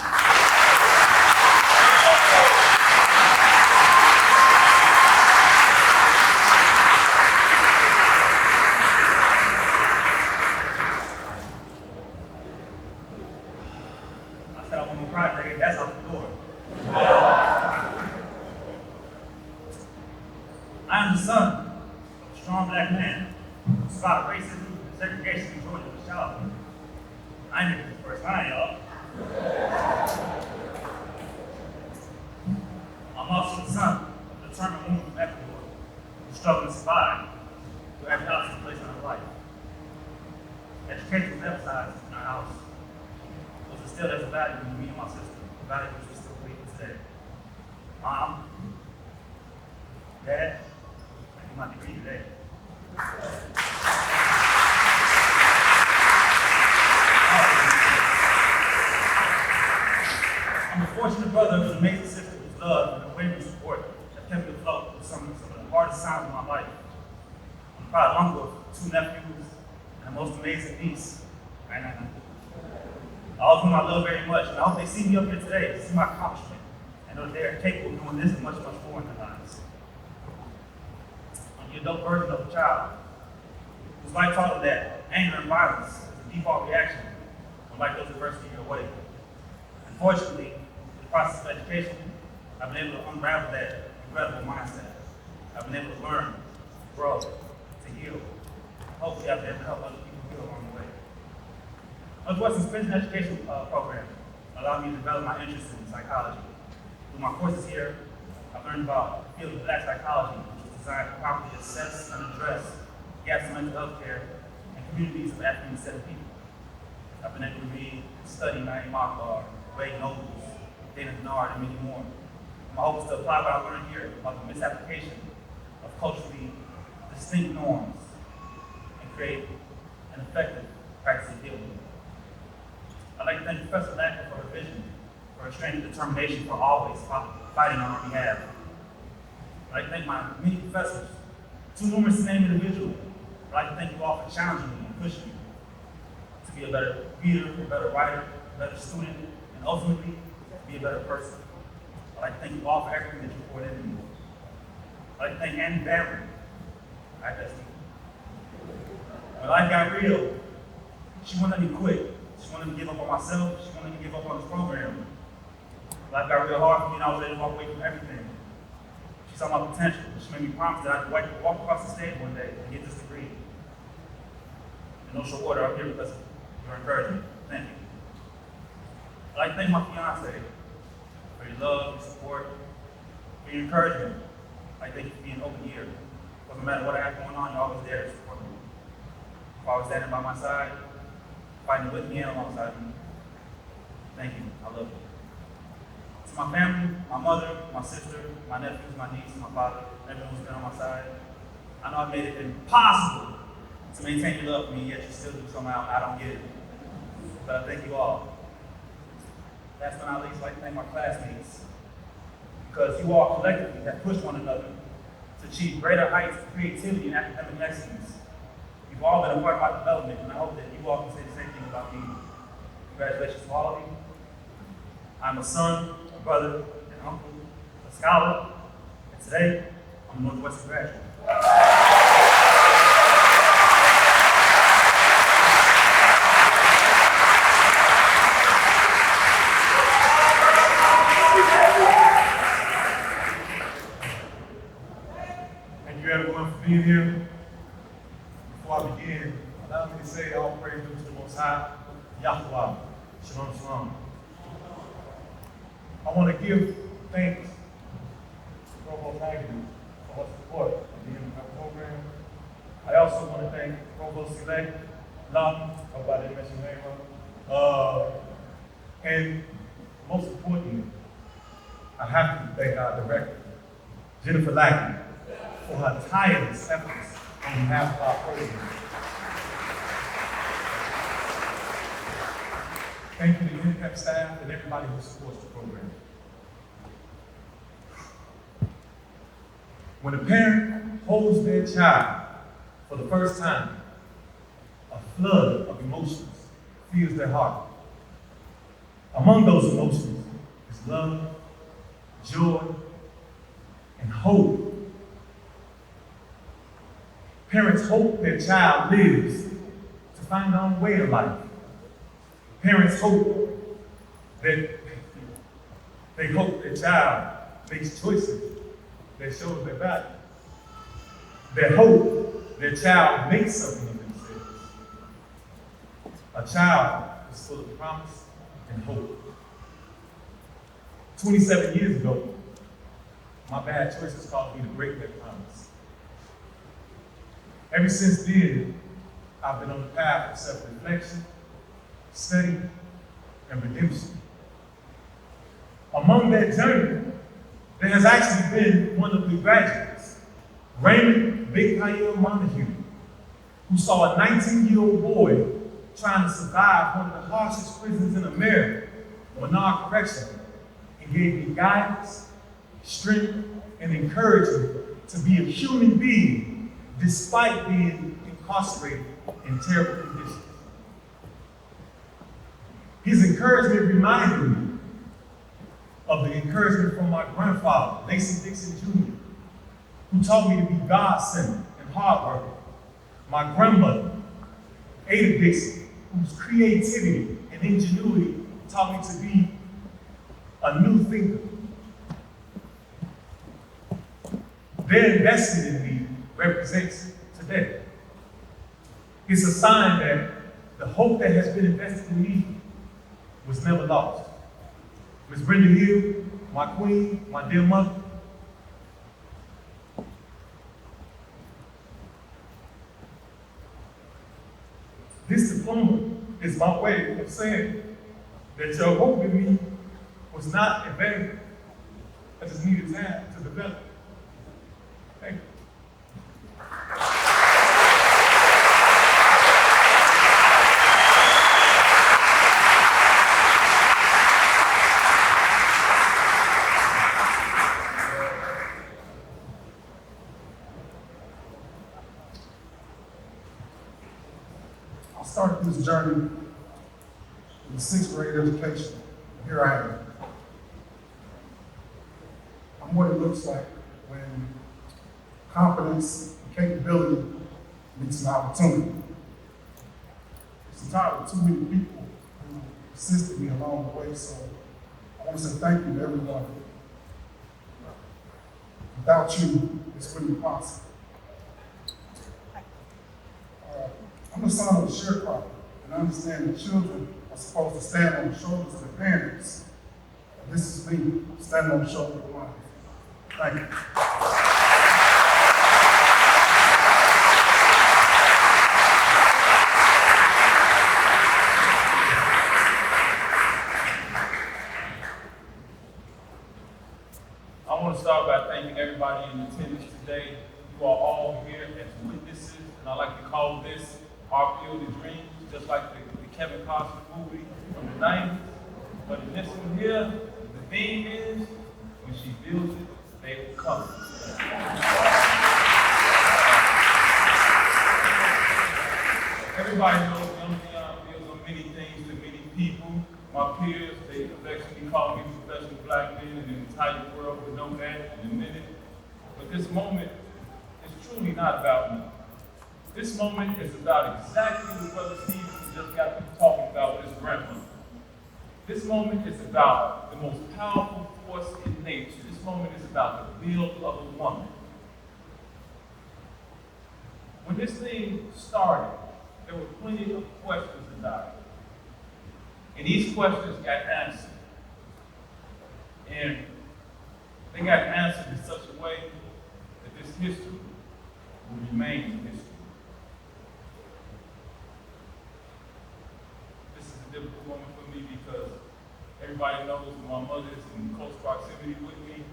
said I want to cry, that's out the door. I am the son of a strong black man who survived racism and segregation in Georgia as a child. I ain't the first time, y'all. I'm also the son of a determined woman from Ecuador who struggled to survive through every obstacle placed in her life. Education was emphasized in our house. It was instilled as a value in me and my sister, a value which we still believe in today. Mom, Dad, I get my degree today. I'm a fortunate brother with an amazing sister whose love and unwavering support have kept me afloat with some of the hardest times of my life. I'm a proud uncle of 2 nephews and a most amazing niece. All of whom I love very much, and I hope they see me up here today, see my accomplishment, and know that they are capable of doing this and much, much more in their lives. I'm the adult version of a child whose life taught them that anger and violence is a default reaction when life throws adversity your way. Unfortunately, in the process of education, I've been able to unravel that incredible mindset. I've been able to learn, to grow, to heal. Hopefully, I've been able to help other people heal along the way. Northwestern Prison Education Program allowed me to develop my interest in psychology. Through my courses here, I've learned about the field of black psychology, which is designed to properly assess and address gaps in mental health care and communities of African descended people. I've been able to read and study Naeem Akbar, Wade Nobles, Dana Bernard, and many more. My hope is to apply what I learned here about the misapplication of culturally distinct norms and create an effective practice of healing. I'd like to thank Professor Lacker for her vision, for her strength and determination for always fighting on our behalf. I'd like to thank my many professors, too numerous to name individually. I'd like to thank you all for challenging me and pushing me to be a better reader, a better writer, a better student, and ultimately, be a better person. I'd like to thank you all for everything that you poured into me. I'd like to thank Annie Barry. When life got real, she wouldn't let me quit. She wanted me to give up on myself. She wanted me to give up on this program. Life got real hard for me and I was ready to walk away from everything. She She saw my potential. She made me promise that I'd walk across the stage one day and get this degree. In no short order, I'm here because of your encouragement. Thank you. I'd like to thank my fiance for your love, your support, for your encouragement. I'd like to thank you for being an open ear. Doesn't matter what I have going on, you're always there to support me. You're always standing by my side, fighting with me and alongside me. Thank you. I love you. To my family, my mother, my sister, my nephews, my niece, my father, everyone who's been on my side, I know I've made it impossible to maintain your love for me, yet you still do somehow. I don't get it. But I thank you all. Last but not least, I'd like to thank my classmates, because you all collectively have pushed one another to achieve greater heights of creativity and academic excellence. You've all been a part of my development, and I hope that you all can say the same thing about me. Congratulations to all of you. I'm a son, a brother, an uncle, a scholar, and today, I'm a Northwestern graduate. Thank you everyone for being here. Before I begin, allow me to say all praise to the Most High, Yahweh, Shalom, Shalom. I want to give thanks to Provost Hagley for her support of the NPEP program. I also want to thank Provost-elect Lawton, hope I didn't mention her name, and most importantly, I have to thank our director, Jennifer Lackey, for her tireless efforts on behalf of our program. Thank you to the NPEP staff and everybody who supports the program. When a parent holds their child for the first time, a flood of emotions fills their heart. Among those emotions is love, joy, and hope. Parents hope their child lives to find their own way in life. Parents hope that their child makes choices that shows their value. They hope their child makes something of themselves. A child is full of promise and hope. 27 years ago, my bad choices caused me to break that promise. Ever since then, I've been on the path of self-reflection, study, and redemption. Among that journey, there has actually been one of the graduates, Raymond Big Kyle Montague, who saw a 19-year-old boy trying to survive one of the harshest prisons in America, Sheridan Correctional Center, and gave me guidance, strength, and encouragement to be a human being despite being incarcerated in terrible conditions. His encouragement reminded me of the encouragement from my grandfather, Lacy Dixon Jr., who taught me to be God-centered and hardworking. My grandmother, Ada Dixon, whose creativity and ingenuity taught me to be a new thinker. Their investment in me represents today. It's a sign that the hope that has been invested in me was never lost. Ms. Brenda Hill, my queen, my dear mother, this diploma is my way of saying that your hope in me was not in vain. I just needed time to develop. Thank you. I started this journey in 6th grade education. Here I am. I'm what it looks like when confidence and capability meets an opportunity. It's entirely too many people who assisted me along the way, so I want to say thank you to everyone. Without you, this wouldn't be possible. I'm the son of a sharecropper, and I understand that children are supposed to stand on the shoulders of their parents. And this is me standing on the shoulder of mine. Thank you. I want to start by thanking everybody in attendance today. You are all here as witnesses, and I like to call this our field of dreams, just like the Kevin Costner movie from the 90s. But in this one here, the theme is, when she builds it, they will come. Everybody knows Young Leon builds on many things to many people. My peers, they affectionately call me professional black men, and the entire world would know that in a minute. But this moment is truly not about me. This moment is about exactly what Brother Stephen just got through talking about with his grandmother. This moment is about the most powerful force in nature. This moment is about the will of a woman. When this thing started, there were plenty of questions about it. And these questions got answered. And they got answered in such a way that this history will remain history. This is a difficult moment for me because everybody knows when my mother is in close proximity with me,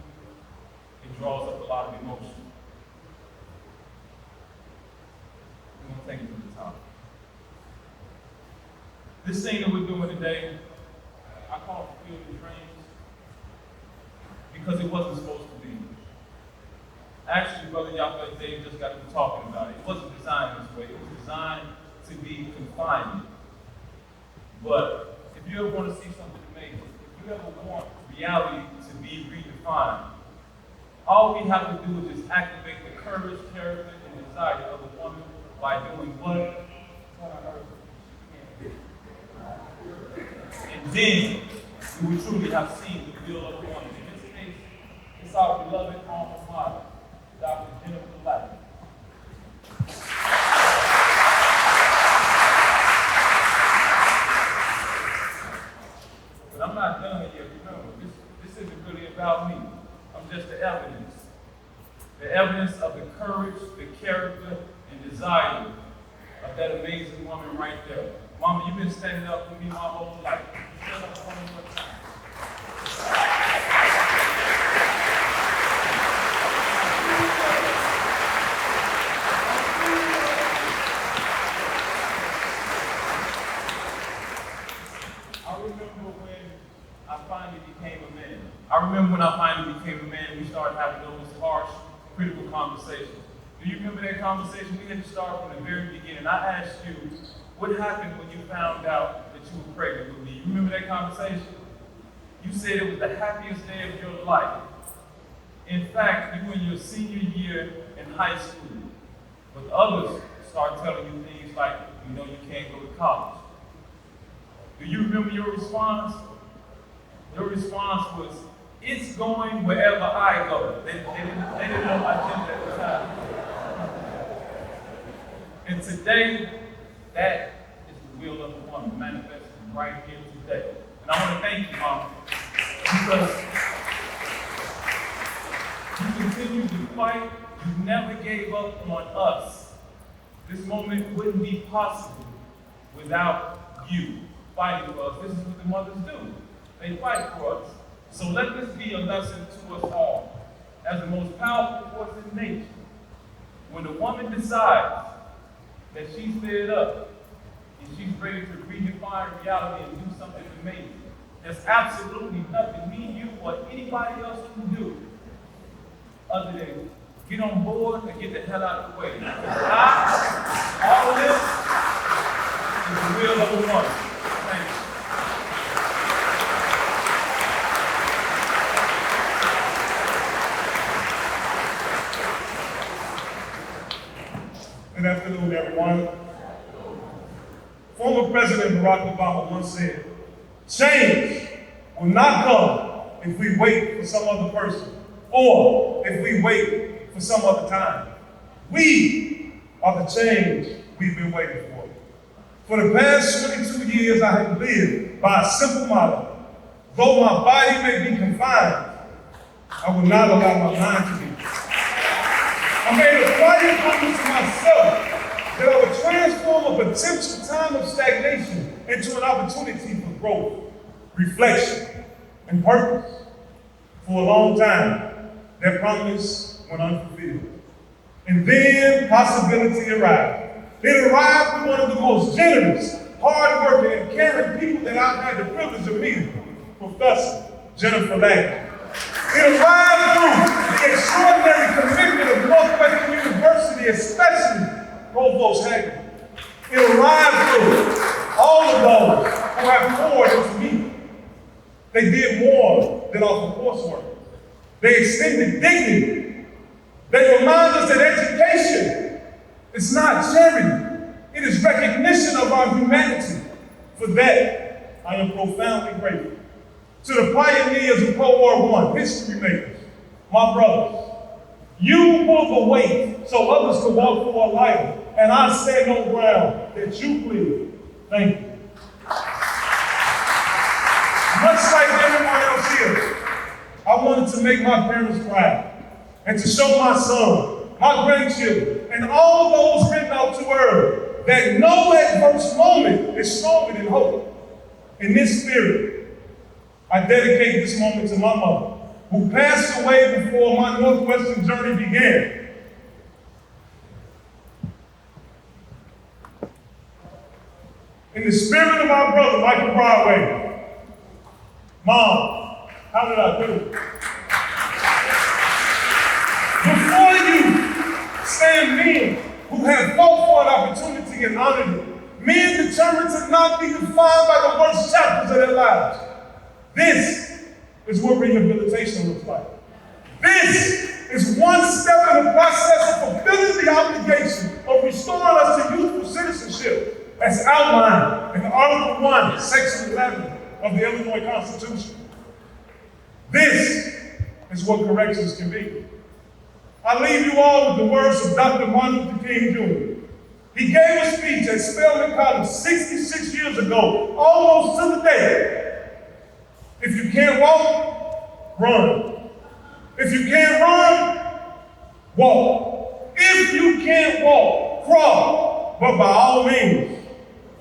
it draws up a lot of emotion. I'm going to take it to the top. This thing that we're doing today, I call it Field of Dreams because it wasn't supposed to be. Actually, Brother Yahweh Dave just got to talking about it. It wasn't designed this way. It was designed to be confining. But if you ever want to see something amazing, if you ever want reality to be redefined, all we have to do is just activate the courage, character, and desire of a woman by doing what? And then we will truly have seen the will of a woman. In this case, it's our beloved alma mater, Dr. Jennifer Light. But I'm not done yet. Remember, this isn't really about me. I'm just the evidence. The evidence of the courage, the character, and desire of that amazing woman right there. Mama, you've been standing up for me my whole life. Stand up one more time. I remember when I finally became a man, we started having those harsh, critical conversations. Do you remember that conversation? We had to start from the very beginning. I asked you, what happened when you found out that you were pregnant with me? You remember that conversation? You said it was the happiest day of your life. In fact, you were in your senior year in high school. But others start telling you things like, you know, you can't go to college. Do you remember your response? Your response was, it's going wherever I go. They didn't know my gender at the time. And today, that is the will of the woman manifested right here today. And I want to thank you, Mama, because you continue to fight. You never gave up on us. This moment wouldn't be possible without you fighting for us. This is what the mothers do. They fight for us. So let this be a lesson to us all. As the most powerful force in nature, when a woman decides that she's fed up and she's ready to redefine reality and do something amazing, there's absolutely nothing me, you, or anybody else can do other than get on board and get the hell out of the way. All of this is the will of a woman. Thank you. Good afternoon, everyone. Former President Barack Obama once said, change will not come if we wait for some other person or if we wait for some other time. We are the change we've been waiting for. For the past 22 years, I have lived by a simple motto. Though my body may be confined, I will not allow my mind to be. I made a quiet promise to myself that I would transform a potential time of stagnation into an opportunity for growth, reflection, and purpose. For a long time, that promise went unfulfilled. And then possibility arrived. It arrived with one of the most generous, hard-working, and caring people that I've had the privilege of meeting, Professor Jennifer Lang. It arrived through the extraordinary commitment of Northwestern University, especially Provost Hagen. It arrived through all of those who have poured into me. They did more than offer coursework. They extended dignity. They remind us that education is not charity. It is recognition of our humanity. For that, I am profoundly grateful. To the pioneers of Cohort 1, history makers, my brothers, you pull the weight so others can walk forward lighter, and I stand on ground that you clear. Thank you. Much like everyone else here, I wanted to make my parents proud and to show my son, my grandchildren, and all those written out to earth that no adverse moment is stronger than hope. In this spirit, I dedicate this moment to my mother, who passed away before my Northwestern journey began. In the spirit of my brother, Michael Broadway, Mom, how did I do? Before you stand men who have fought for an opportunity and honored it, men determined to not be defined by the worst chapters of their lives. This is what rehabilitation looks like. This is one step in the process of fulfilling the obligation of restoring us to youthful citizenship as outlined in Article 1, Section 11 of the Illinois Constitution. This is what corrections can be. I leave you all with the words of Dr. Martin Luther King Jr. He gave a speech at Spelman College 66 years ago, almost to the day. If you can't walk, run. If you can't run, walk. If you can't walk, crawl. But by all means,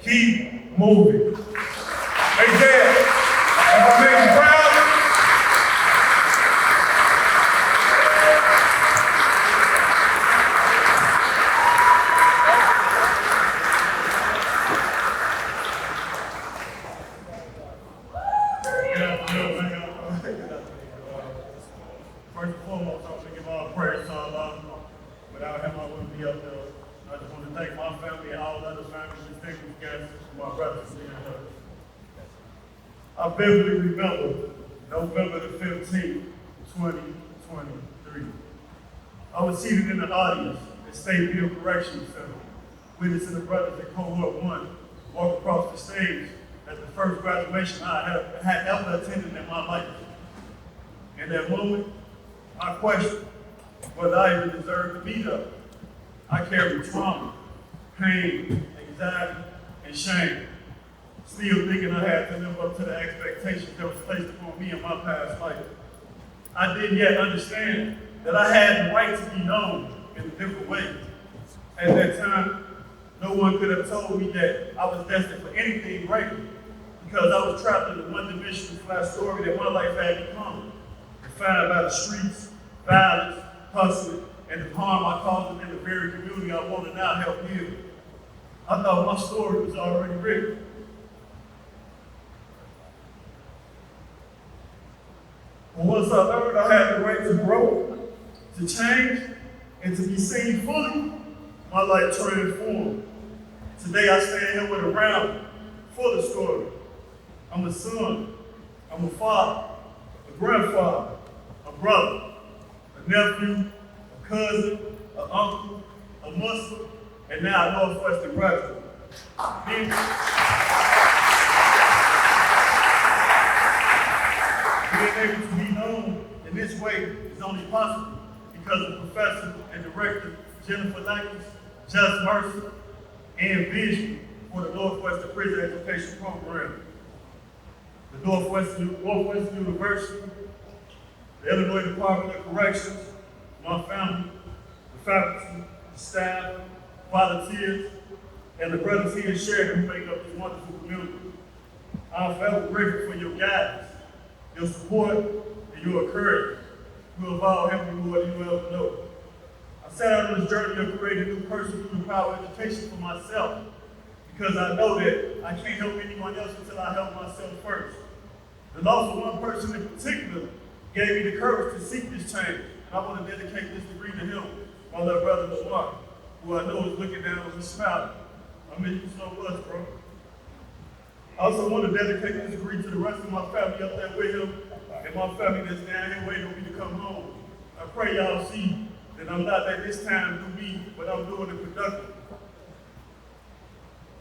keep moving. Hey, Dad, have I made you proud? First and foremost, I want to give all praise to Allah. Without him, I wouldn't be up there. I just want to thank my family and all other families and distinguished guests, my brothers and sisters. I vividly remember November the 15th, 2023. I was seated in the audience at Sheridan Correctional Center, witnessing the brothers at Cohort 1 walk across the stage at the first graduation I had ever attended in my life. In that moment, I questioned whether I even deserved to be there. I carried trauma, pain, anxiety, and shame, still thinking I had to live up to the expectations that was placed upon me in my past life. I didn't yet understand that I had the right to be known in a different way. At that time, no one could have told me that I was destined for anything greater, because I was trapped in the one-dimensional flat story that my life had become, defined by the streets, violence, hustling, and the harm I caused in the very community I want to now help heal. I thought my story was already written. But once I learned I had the right to grow, to change, and to be seen fully, my life transformed. Today I stand here with a round full of story. I'm a son, I'm a father, a grandfather, a brother, a nephew, a cousin, an uncle, a Muslim, and now a Northwestern graduate. Being able to be known in this way way is only possible because of Professor and Director Jennifer Langton's just mercy and vision for the Northwestern Prison Education Program. The Northwestern University, the Illinois Department of Corrections, my family, the faculty, the staff, volunteers, and the brothers here in Sheridan who make up this wonderful community. I'm forever grateful for your guidance, your support, and your encouragement. You have all helped me more than you ever know. I set out on this journey of creating a new person through the power of education for myself, because I know that I can't help anyone else until I help myself first. The loss of one person in particular gave me the courage to seek this change, and I want to dedicate this degree to him, my little brother Lamar, who I know is looking down and smiling. I miss you so much, bro. I also want to dedicate this degree to the rest of my family up there with him, and my family that's down here waiting on me to come home. I pray y'all see that I'm not letting this time do me, but I'm doing it productive.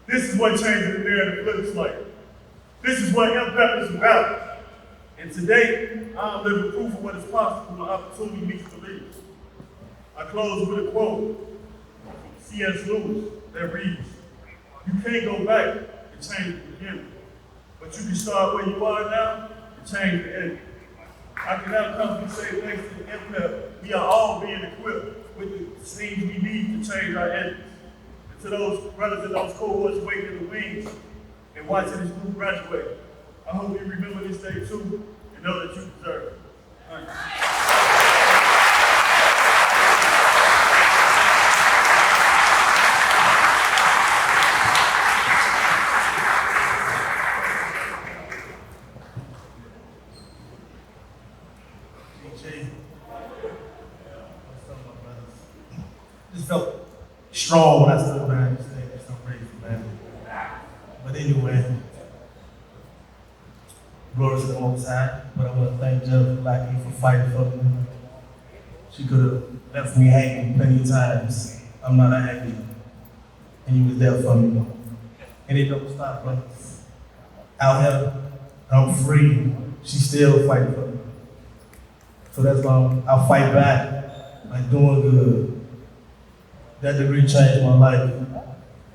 This is what changing the narrative looks like. This is what NPEP is about. And today, I'm living proof of what is possible when opportunity meets belief. I close with a quote from C.S. Lewis that reads, "You can't go back and change the beginning, but you can start where you are now and change the ending." I can now comfortably say thanks to NPEP, we are all being equipped with the things we need to change our endings. And to those brothers and those cohorts waiting in the wings and watching this group graduate, I hope you remember this day too and know that you deserve it. Thank you. Just felt strong when I stood behind the stage. So grateful, man. But anyway, glory to the Most High. But I want to thank Jennifer Lackey for fighting for me. She could have left me hanging plenty of times. I'm not hanging. And you was there for me. And it don't stop, brothers. Out here, I'm free. She's still fighting for me. So that's why I'll fight back by doing good. That degree changed my life.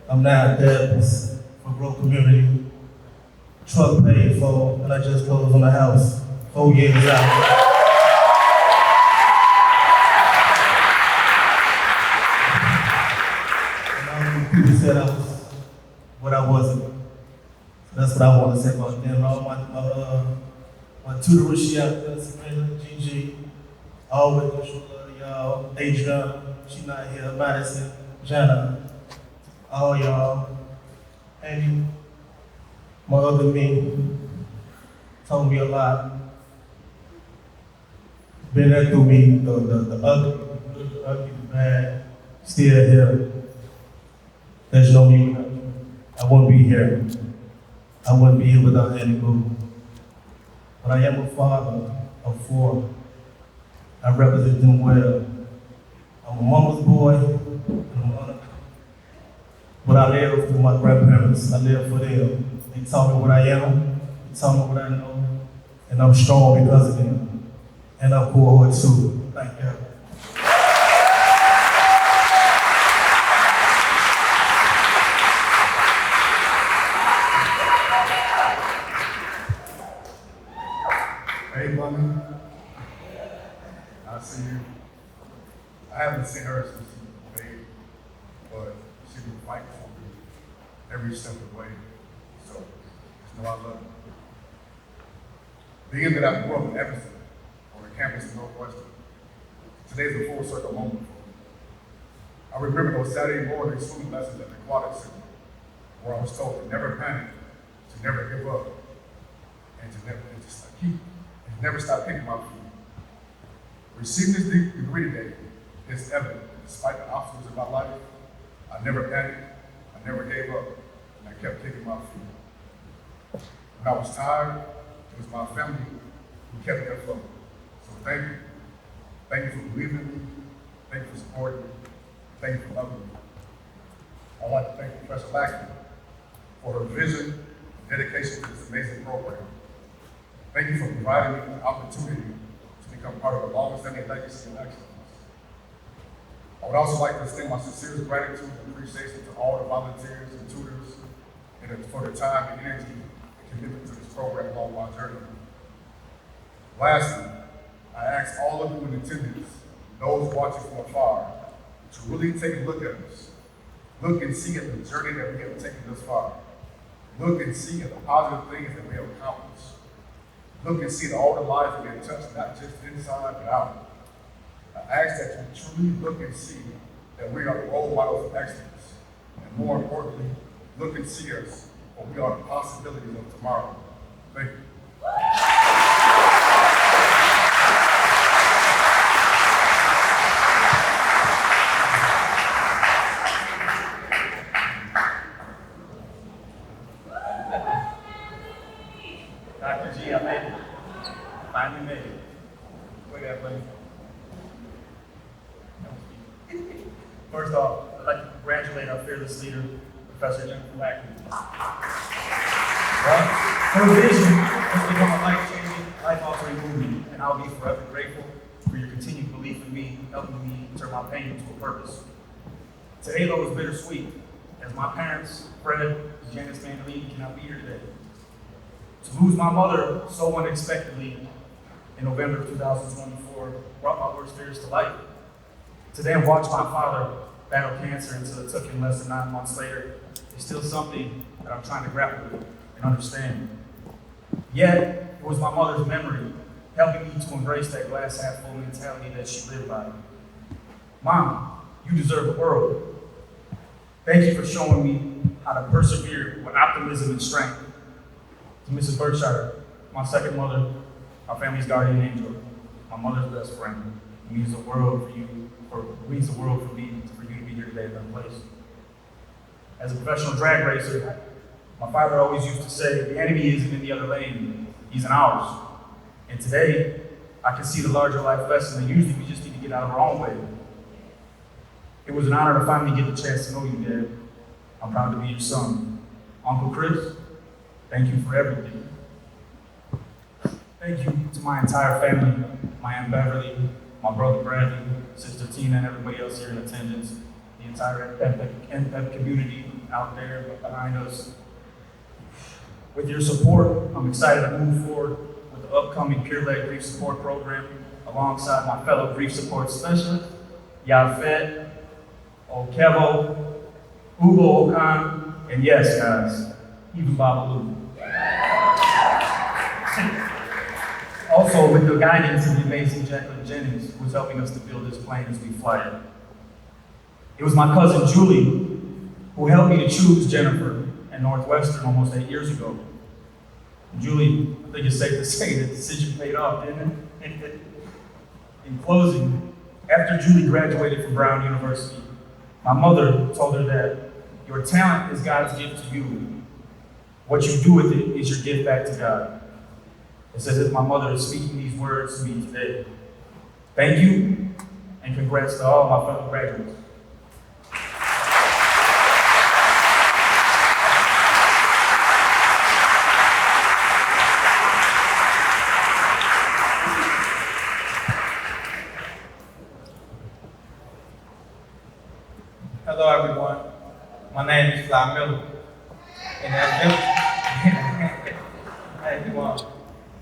I'm now a therapist for Growth Community. Truck paid for, and I just closed on the house 4 years out. And people said I was what I wasn't. So that's what I want to say about them. All my tutor, she out there, Samantha, Gigi, always gonna show love to y'all. Adriana, she not here. Madison, Jana, all y'all. Andy, my other me, told me a lot. Been there through me, the ugly, the ugly, the bad, still here. There's no me without you. I wouldn't be here. I wouldn't be here without Andy Boo. But I am a father of 4. I represent them well. I'm a mama's boy, and I'm an honor. But I live through my grandparents. I live for them. They taught me what I am. They taught me what I know. And I'm strong because of them. And I'm Cohort too. Thank you. Hey, Mommy. I see you. I haven't seen her since she was a baby, but she been fighting for me every step of the way. So, just know I love her. Being that I grew up in Evanston, on the campus in Northwestern, today's a full circle moment for me. I remember those Saturday morning swimming lessons at the Aquatic Center, where I was told to never panic, to never give up, and to never stop picking my feet. Receiving this degree today is evident that despite the obstacles in my life, I never panicked, I never gave up, and I kept kicking my feet. When I was tired, it was my family who kept me afloat. So thank you. Thank you for believing in me. Thank you for supporting me. Thank you for loving me. I'd like to thank Professor Lackey for her vision and dedication to this amazing program. Thank you for providing me the opportunity to become part of a long-standing legacy of excellence. I would also like to extend my sincerest gratitude and appreciation to all the volunteers and tutors and for their time and energy and commitment to this program along my journey. Lastly, I ask all of you in attendance, those watching from afar, to really take a look at us. Look and see at the journey that we have taken thus far. Look and see at the positive things that we have accomplished. Look and see at all the lives that we have touched, not just inside but out. I ask that you truly look and see that we are the role models of excellence. And more importantly, look and see us, for we are the possibilities of tomorrow. Thank you. Dr. G, I made it. Finally made it. Look at that, buddy. First off, I'd like to congratulate our fearless leader, Professor Jennifer Lackey. Her vision has become a life-changing, life-altering movement, and I'll be forever grateful for your continued belief in me, helping me turn my pain into a purpose. Today, though, is bittersweet, as my parents, Fred and Janice Mandoline, cannot be here today. To lose my mother so unexpectedly in November of 2024 brought my worst fears to light. To then watch my father battle cancer until it took him less than 9 months later is still something that I'm trying to grapple with and understand. Yet, it was my mother's memory helping me to embrace that glass half full mentality that she lived by. Mom, you deserve the world. Thank you for showing me how to persevere with optimism and strength. To Mrs. Berkshire, my second mother, our family's guardian angel, my mother's best friend, it means the world for you, or it means the world for me, for you to be here today in that place. As a professional drag racer, my father always used to say, the enemy isn't in the other lane, he's in ours. And today, I can see the larger life lesson that usually we just need to get out of our own way. It was an honor to finally get the chance to know you, Dad. I'm proud to be your son. Uncle Chris, thank you for everything. Thank you to my entire family, my Aunt Beverly, my brother Bradley, Sister Tina, and everybody else here in attendance, the entire NPEP community out there behind us. With your support, I'm excited to move forward with the upcoming peer-led grief support program alongside my fellow grief support specialists, Yafet, Okevo, Ugo Okan, and yes, guys, even Babalu. Also, with the guidance of the amazing Jacqueline Jennings, who was helping us to build this plane as we fly it. It was my cousin Julie who helped me to choose Jennifer and Northwestern almost 8 years ago. Julie, I think it's safe to say that the decision paid off, didn't it? In closing, after Julie graduated from Brown University, my mother told her that your talent is God's gift to you. What you do with it is your gift back to God. It's as if my mother is speaking these words to me today. Thank you, and congrats to all my fellow graduates. Hello everyone, my name is Fly Miller, and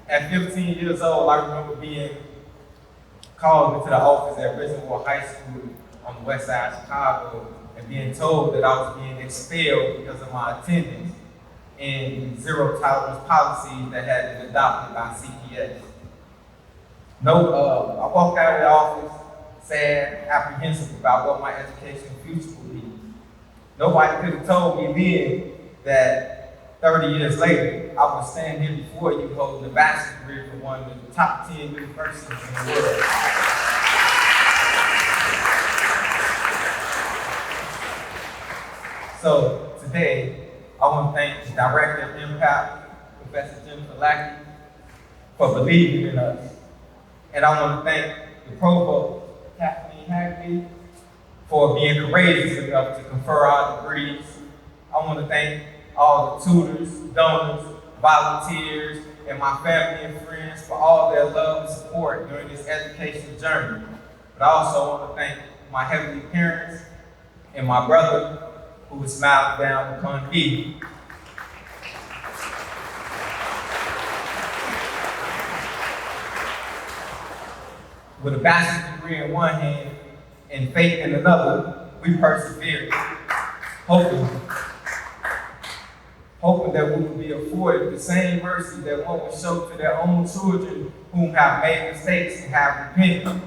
at 15 years old, I remember being called into the office at Reservoir High School on the west side of Chicago and being told that I was being expelled because of my attendance and zero tolerance policies that had been adopted by CPS. I walked out of the office sad, apprehensive about what my educational future would be. Nobody could have told me then that 30 years later, I would stand here before you holding a bachelor's degree from one of the top 10 universities in the world. So today, I want to thank the director of NPEP, Professor Jennifer Lackey, for believing in us. And I want to thank the provost, Kathleen Hagley, for being courageous enough to confer our degrees. I want to thank all the tutors, donors, volunteers, and my family and friends for all their love and support during this educational journey. But I also want to thank my heavenly parents and my brother who is smiling down upon me. With a bachelor's degree in one hand and faith in another, we persevered, hoping that we will be afforded the same mercy that one would show to their own children whom have made mistakes and have repented.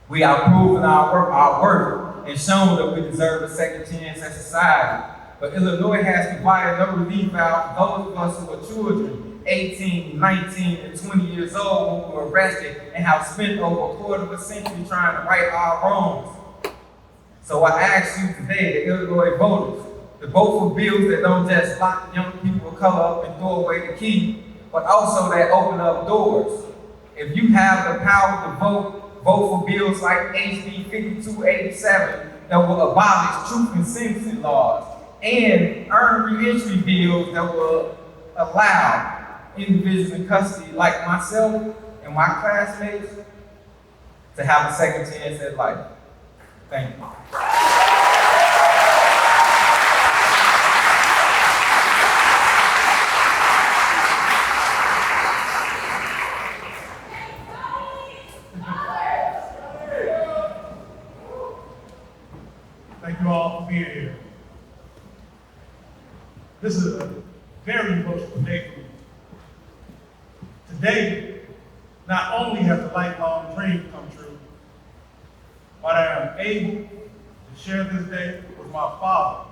We have proven our worth and shown that we deserve a second chance at society. But Illinois has provided no relief valve for those of us who are children, 18, 19, and 20 years old, who were arrested and have spent over a quarter of a century trying to right our wrongs. So I ask you today, the Illinois voters, to vote for bills that don't just lock young people of color up and throw away the key, but also that open up doors. If you have the power to vote for bills like HB 5287 that will abolish truth and sentencing laws, and earn re-entry bills that will allow individuals in custody like myself and my classmates to have a second chance at life. Thank you. Thank you all for being here. This is a very emotional day for me. Today, not only has the lifelong dream come true, but I am able to share this day with my father,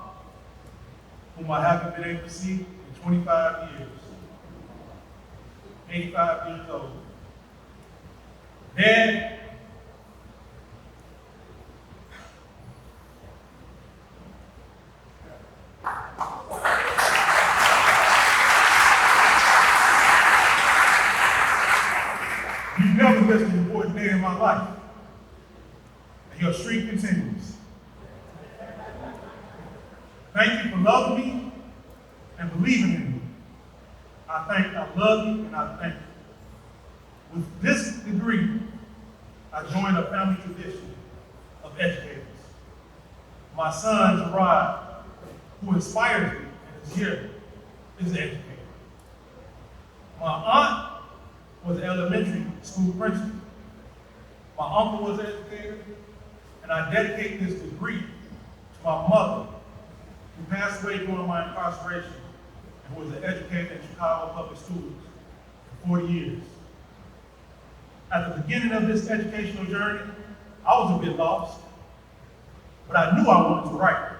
whom I haven't been able to see in 25 years, 85 years old. Dad, you've never missed an important day in my life, and your streak continues. Thank you for loving me and believing in me. I love you, and I thank you. With this degree, I join a family tradition of educators. My son, Gerard, who inspires me and is here, is an educator. My aunt was an elementary school principal. My uncle was an educator, and I dedicate this degree to my mother, who passed away during my incarceration and who was an educator in Chicago Public Schools for 40 years. At the beginning of this educational journey, I was a bit lost, but I knew I wanted to write.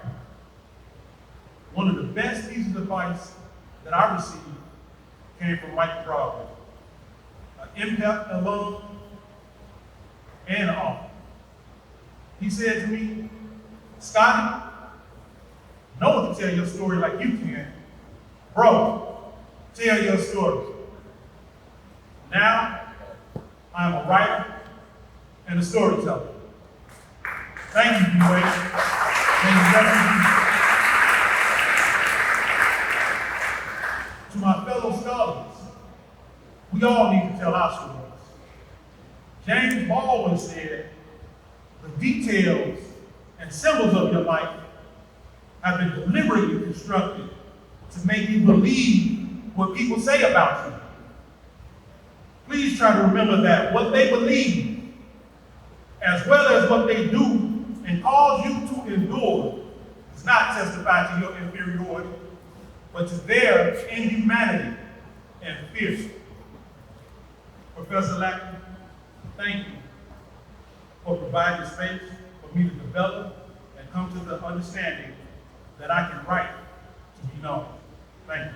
One of the best pieces of advice that I received came from Mike Broadway, an NPEP alum and an author. He said to me, "Scotty, no one can tell your story like you can. Bro, tell your story." Now, I am a writer and a storyteller. Thank you, B-Way. To my fellow scholars, we all need to tell our stories. James Baldwin said, "The details and symbols of your life have been deliberately constructed to make you believe what people say about you." Please try to remember that what they believe, as well as what they do and cause you to endure, does not testify to your inferiority, but to their inhumanity and fear. Professor Lackman, thank you for providing space for me to develop and come to the understanding that I can write to be known. Thank you.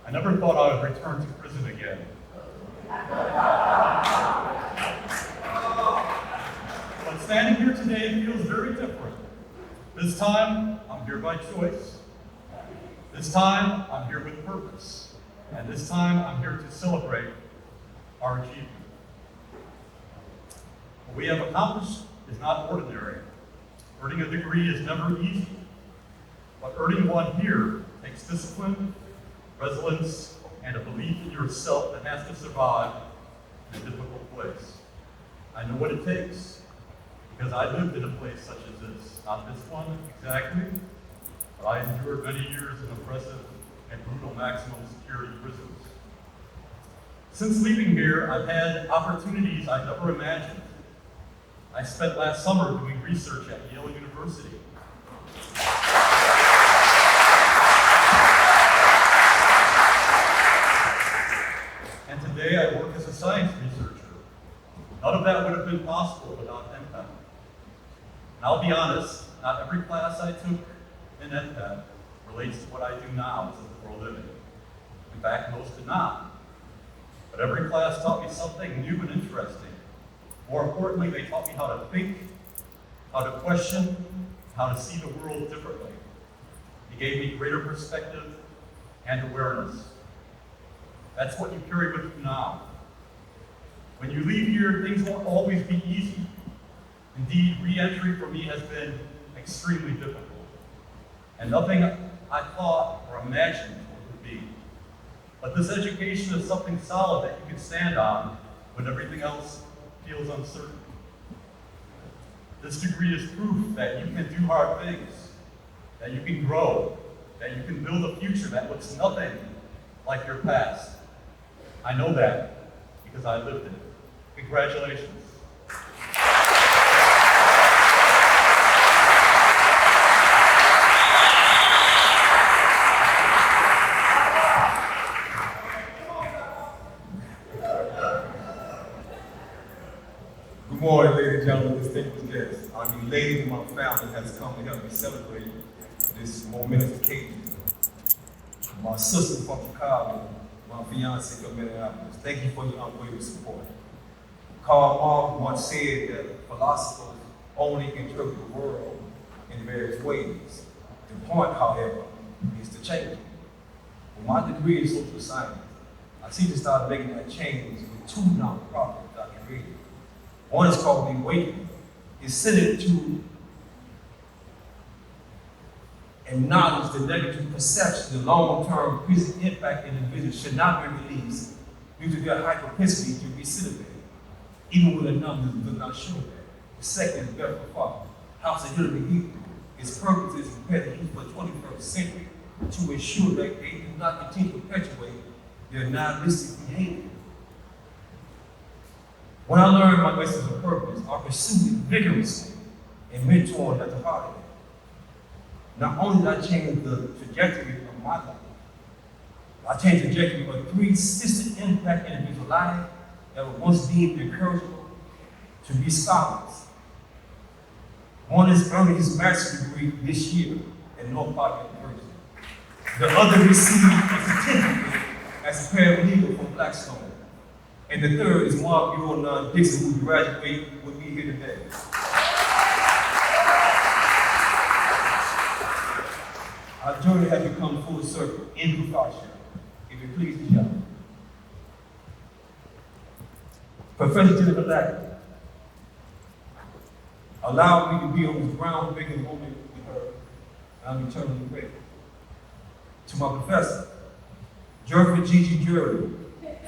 I never thought I would return to prison again. But standing here today feels very different. This time, I'm here by choice. This time, I'm here with purpose. And this time, I'm here to celebrate our achievement. What we have accomplished is not ordinary. Earning a degree is never easy, but earning one here takes discipline, resilience, and a belief in yourself that has to survive in a difficult place. I know what it takes, because I lived in a place such as this. Not this one exactly, but I endured many years in oppressive and brutal maximum security prisons. Since leaving here, I've had opportunities I never imagined. I spent last summer doing research at Yale University. And today I work as a science researcher. None of that would have been possible without NPEP. And I'll be honest, not every class I took in NPEP relates to what I do now as a pro living. In fact, most did not. But every class taught me something new and interesting. More importantly, they taught me how to think, how to question, how to see the world differently. It gave me greater perspective and awareness. That's what you carry with you now. When you leave here, things won't always be easy. Indeed, re-entry for me has been extremely difficult. And nothing I thought or imagined it would be. But this education is something solid that you can stand on when everything else feels uncertain. This degree is proof that you can do hard things, that you can grow, that you can build a future that looks nothing like your past. I know that because I lived it. Congratulations. Good morning, ladies and gentlemen, distinguished guests. I'm elated that my family has come to help me celebrate this momentous occasion. My sister from Chicago, my fiance from Minneapolis, thank you for your unwavering support. Karl Marx once said that philosophers only interpret the world in various ways. The point, however, is to change it. With my degree in social science, I see to start making that change with two nonprofits I created. One is called The Awakening. It's centered to acknowledge the negative perception, the long-term prison impact individuals should not be released due to their high propensity to recidivate, even when the numbers do not show that. The second is better for far. House of Hillary Youth. Its purpose is to prepare the youth for the 21st century to ensure that they do not continue to perpetuate their nihilistic behavior. When I learned my message of purpose, I pursued it vigorously and mentored at the heart of it. Not only did I change the trajectory of my life, I changed the trajectory of 3 consistent impact individual lives that were once deemed encourageable to be scholars. One is earning his master's degree this year at Northwestern University. The other received a certificate as a paralegal from Blackstone. And the third is Mark Yornan Dixon, who graduated with me here today. Our journey has become full circle in profession, if it pleases y'all. Professor Jennifer Lackey allowed me to be on this groundbreaking moment with her, and I'm eternally grateful. To my professor, Jervin Gigi Jury,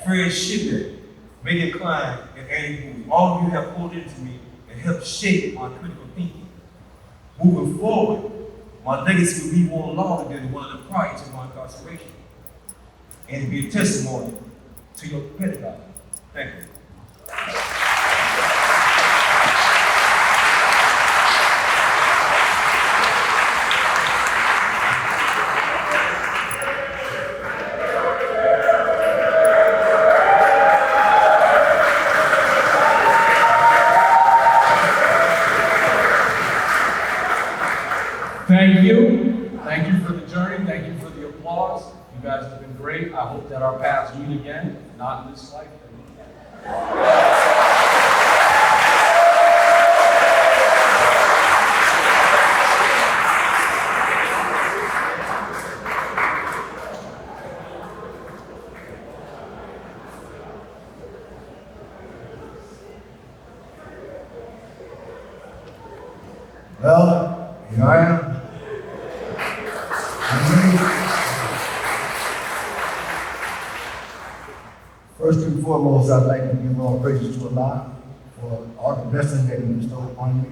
Fred Shipper, Megan Klein, and Annie Booth, all of you have poured into me and helped shape my critical thinking. Moving forward, my legacy will be more longer than the one of the prior to my incarceration, and to be a testimony to your pedagogy. Thank you. Thank you. Thank you for the journey. Thank you for the applause. You guys have been great. I hope that our paths meet again, not in this life. around. First and foremost, I'd like to give all praises to Allah for all the blessings that He bestowed upon me,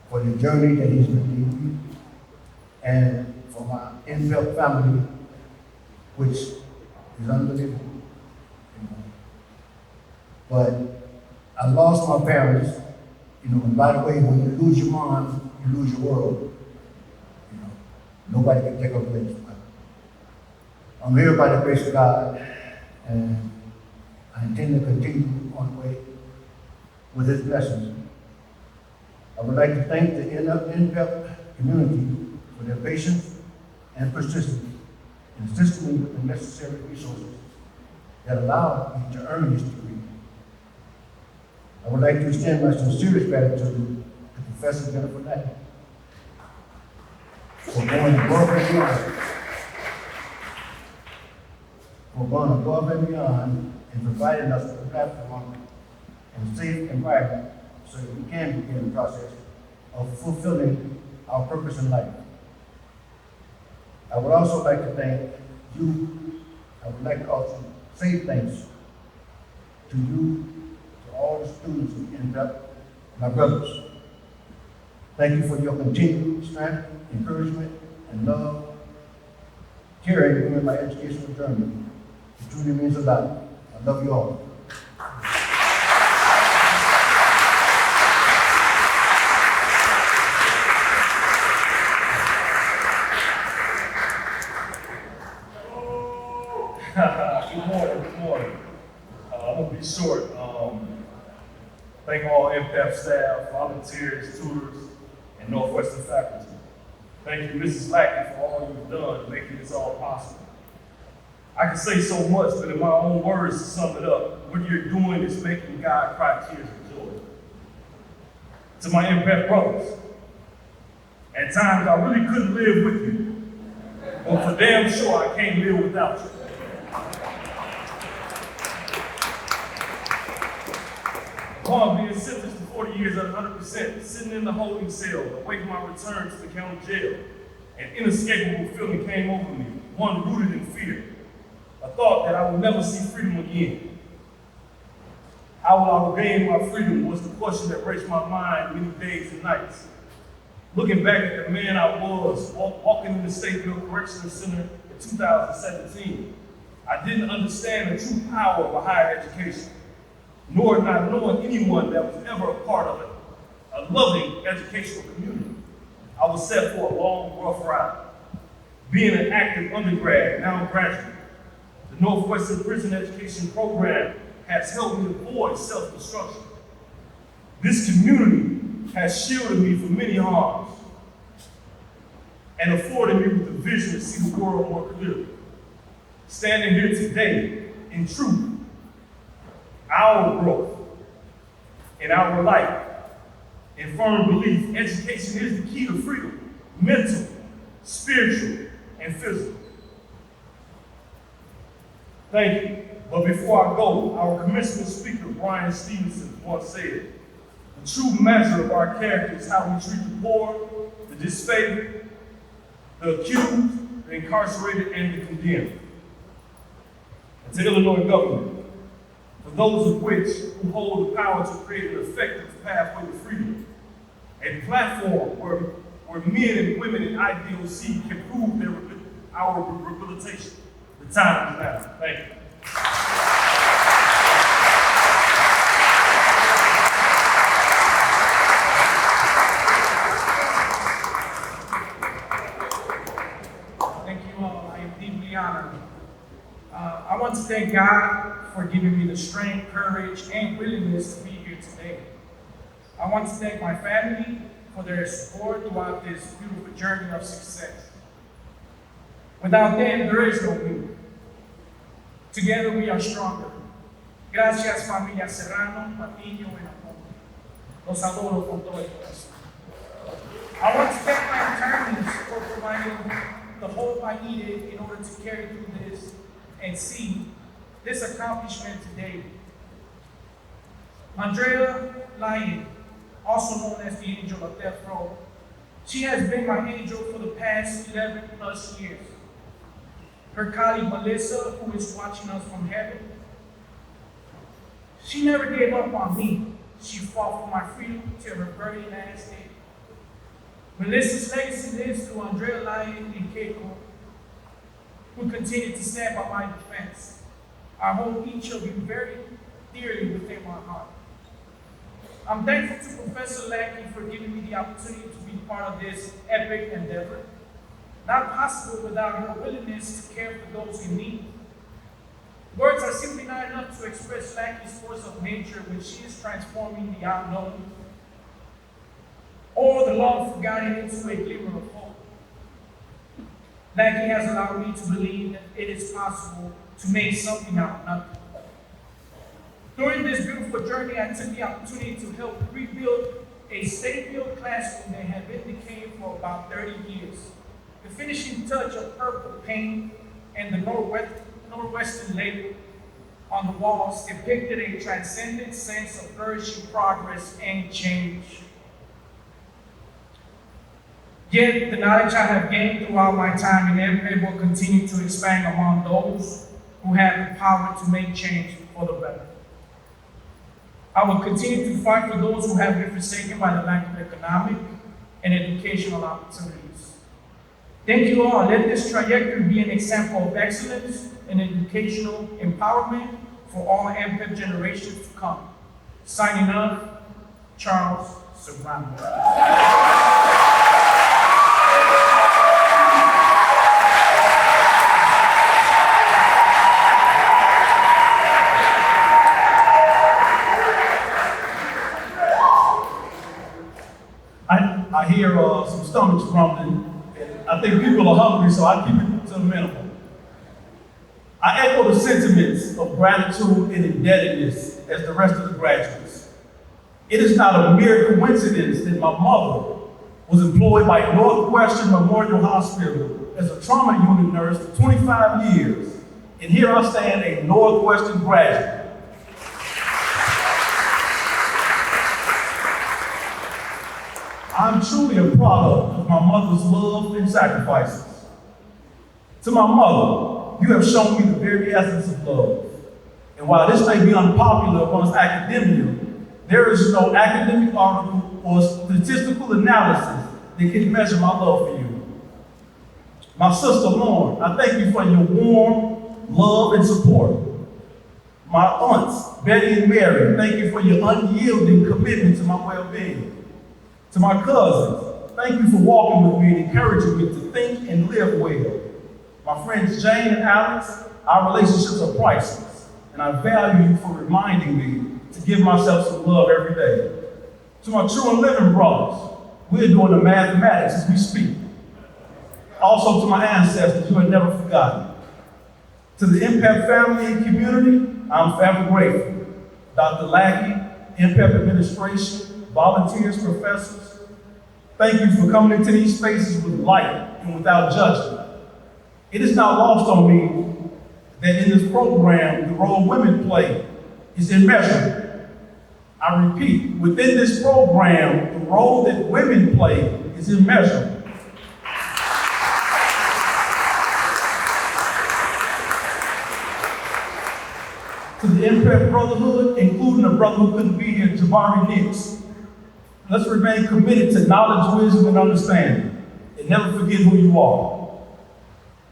for the journey that He's been leading me, and for my NPEP family, which is unbelievable. But I lost my parents, and by the way, when you lose your mom, you lose your world. Nobody can take her place. I'm here by the grace of God, and I intend to continue on the way with His blessings. I would like to thank the NPEP community for their patience and persistence in assisting me with the necessary resources that allowed me to earn this degree. I would like to extend my sincerest gratitude to Professor Jennifer Lackey for going above and beyond in providing us with a platform and a safe environment so that we can begin the process of fulfilling our purpose in life. I would also like to thank you. I would like to also say thanks to you, to all the students of NPEP, my brothers. Thank you for your continued strength, encouragement, and love, carrying me in my educational journey. It truly means a lot. I love you all. Good morning. I'm gonna be short. Thank all NPEP staff, volunteers, tutors, and Northwestern faculty. Thank you, Mrs. Lackey, for all you've done making this all possible. I can say so much, but in my own words to sum it up, what you're doing is making God cry tears of joy. To my NPEP brothers, at times I really couldn't live with you, but for damn sure I can't live without you. Upon being sentenced to 40 years at 100%, sitting in the holding cell, awaiting my return to the county jail, an inescapable feeling came over me, one rooted in fear. A thought that I would never see freedom again. How will I regain my freedom was the question that raced my mind many days and nights. Looking back at the man I was, walking in the Sheridan Correctional Center in 2017, I didn't understand the true power of a higher education, nor not knowing anyone that was ever a part of it, a loving educational community. I was set for a long, rough ride. Being an active undergrad, now graduate, the Northwestern Prison Education Program has helped me avoid self-destruction. This community has shielded me from many harms and afforded me with the vision to see the world more clearly. Standing here today, in truth, our growth in our life, in firm belief, education is the key to freedom, mental, spiritual, and physical. Thank you. But before I go, our commencement speaker, Brian Stevenson, once said, the true measure of our character is how we treat the poor, the disfavored, the accused, the incarcerated, and the condemned. And to Illinois government, for those of which who hold the power to create an effective pathway to freedom, a platform where men and women in IDOC can prove our rehabilitation. The time is now. Thank you. Thank you all. I am deeply honored. I want to thank God for giving me the strength, courage, and willingness to be here today. I want to thank my family for their support throughout this beautiful journey of success. Without them, there is no me. Together we are stronger. Gracias, familia Serrano, Patiño, and Aponte. Los adoro con todo el corazón. I want to thank my attorneys for providing the hope I needed in order to carry through this and see this accomplishment today. Andrea Lyon, also known as the Angel of Death Row, She has been my angel for the past 11 plus years. Her colleague Melissa, who is watching us from heaven, she never gave up on me. She fought for my freedom till her very last day. Melissa's legacy lives through Andrea Lyon and Keiko, who continue to stand by my defense. I hold each of you very dearly within my heart. I'm thankful to Professor Lackey for giving me the opportunity to be part of this epic endeavor. Not possible without her willingness to care for those in need. Words are simply not enough to express Lackey's force of nature when she is transforming the unknown or the long forgotten into a glimmer of hope. Lackey has allowed me to believe that it is possible to make something out of nothing. During this beautiful journey, I took the opportunity to help rebuild a state-built classroom that had been decaying for about 30 years. The finishing touch of purple paint and the Northwestern label on the walls depicted a transcendent sense of flourishing progress and change. Yet, the knowledge I have gained throughout my time in NPEP will continue to expand among those who have the power to make change for the better. I will continue to fight for those who have been forsaken by the lack of economic and educational opportunities. Thank you all. Let this trajectory be an example of excellence and educational empowerment for all NPEP generations to come. Signing off, Charles Serrano. I hear some stomachs rumbling, and I think people are hungry, so I keep it to the minimum. I echo the sentiments of gratitude and indebtedness as the rest of the graduates. It is not a mere coincidence that my mother was employed by Northwestern Memorial Hospital as a trauma unit nurse for 25 years, and here I stand, a Northwestern graduate. I'm truly a product of my mother's love and sacrifices. To my mother, you have shown me the very essence of love. And while this may be unpopular amongst academia, there is no academic article or statistical analysis that can measure my love for you. My sister Lauren, I thank you for your warm love and support. My aunts, Betty and Mary, thank you for your unyielding commitment to my well-being. To my cousins, thank you for walking with me and encouraging me to think and live well. My friends Jane and Alex, our relationships are priceless, and I value you for reminding me to give myself some love every day. To my true and living brothers, we're doing the mathematics as we speak. Also to my ancestors who are never forgotten. To the NPEP family and community, I'm forever grateful. Dr. Lackey, NPEP administration, volunteers, professors, thank you for coming into these spaces with light and without judgment. It is not lost on me that in this program, the role women play is immeasurable. I repeat, within this program, the role that women play is immeasurable. To the NPEP Brotherhood, including the brother who couldn't be here, Jabari Nix, let's remain committed to knowledge, wisdom, and understanding, and never forget who you are.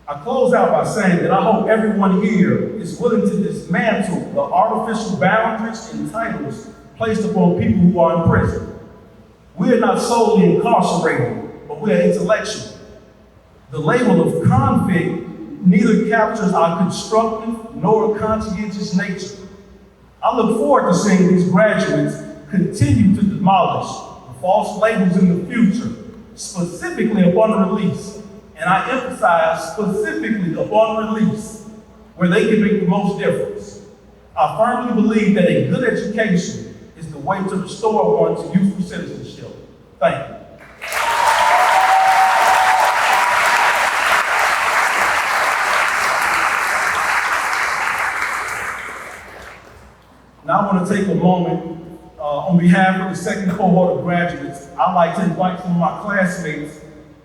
I close out by saying that I hope everyone here is willing to dismantle the artificial boundaries and titles placed upon people who are in prison. We are not solely incarcerated, but we are intellectual. The label of convict neither captures our constructive nor conscientious nature. I look forward to seeing these graduates continue to demolish the false labels in the future, specifically upon release. And I emphasize specifically upon release, where they can make the most difference. I firmly believe that a good education is the way to restore one to youthful citizenship. Thank you. Now I want to take a moment On behalf of the second cohort of graduates, I'd like to invite some of my classmates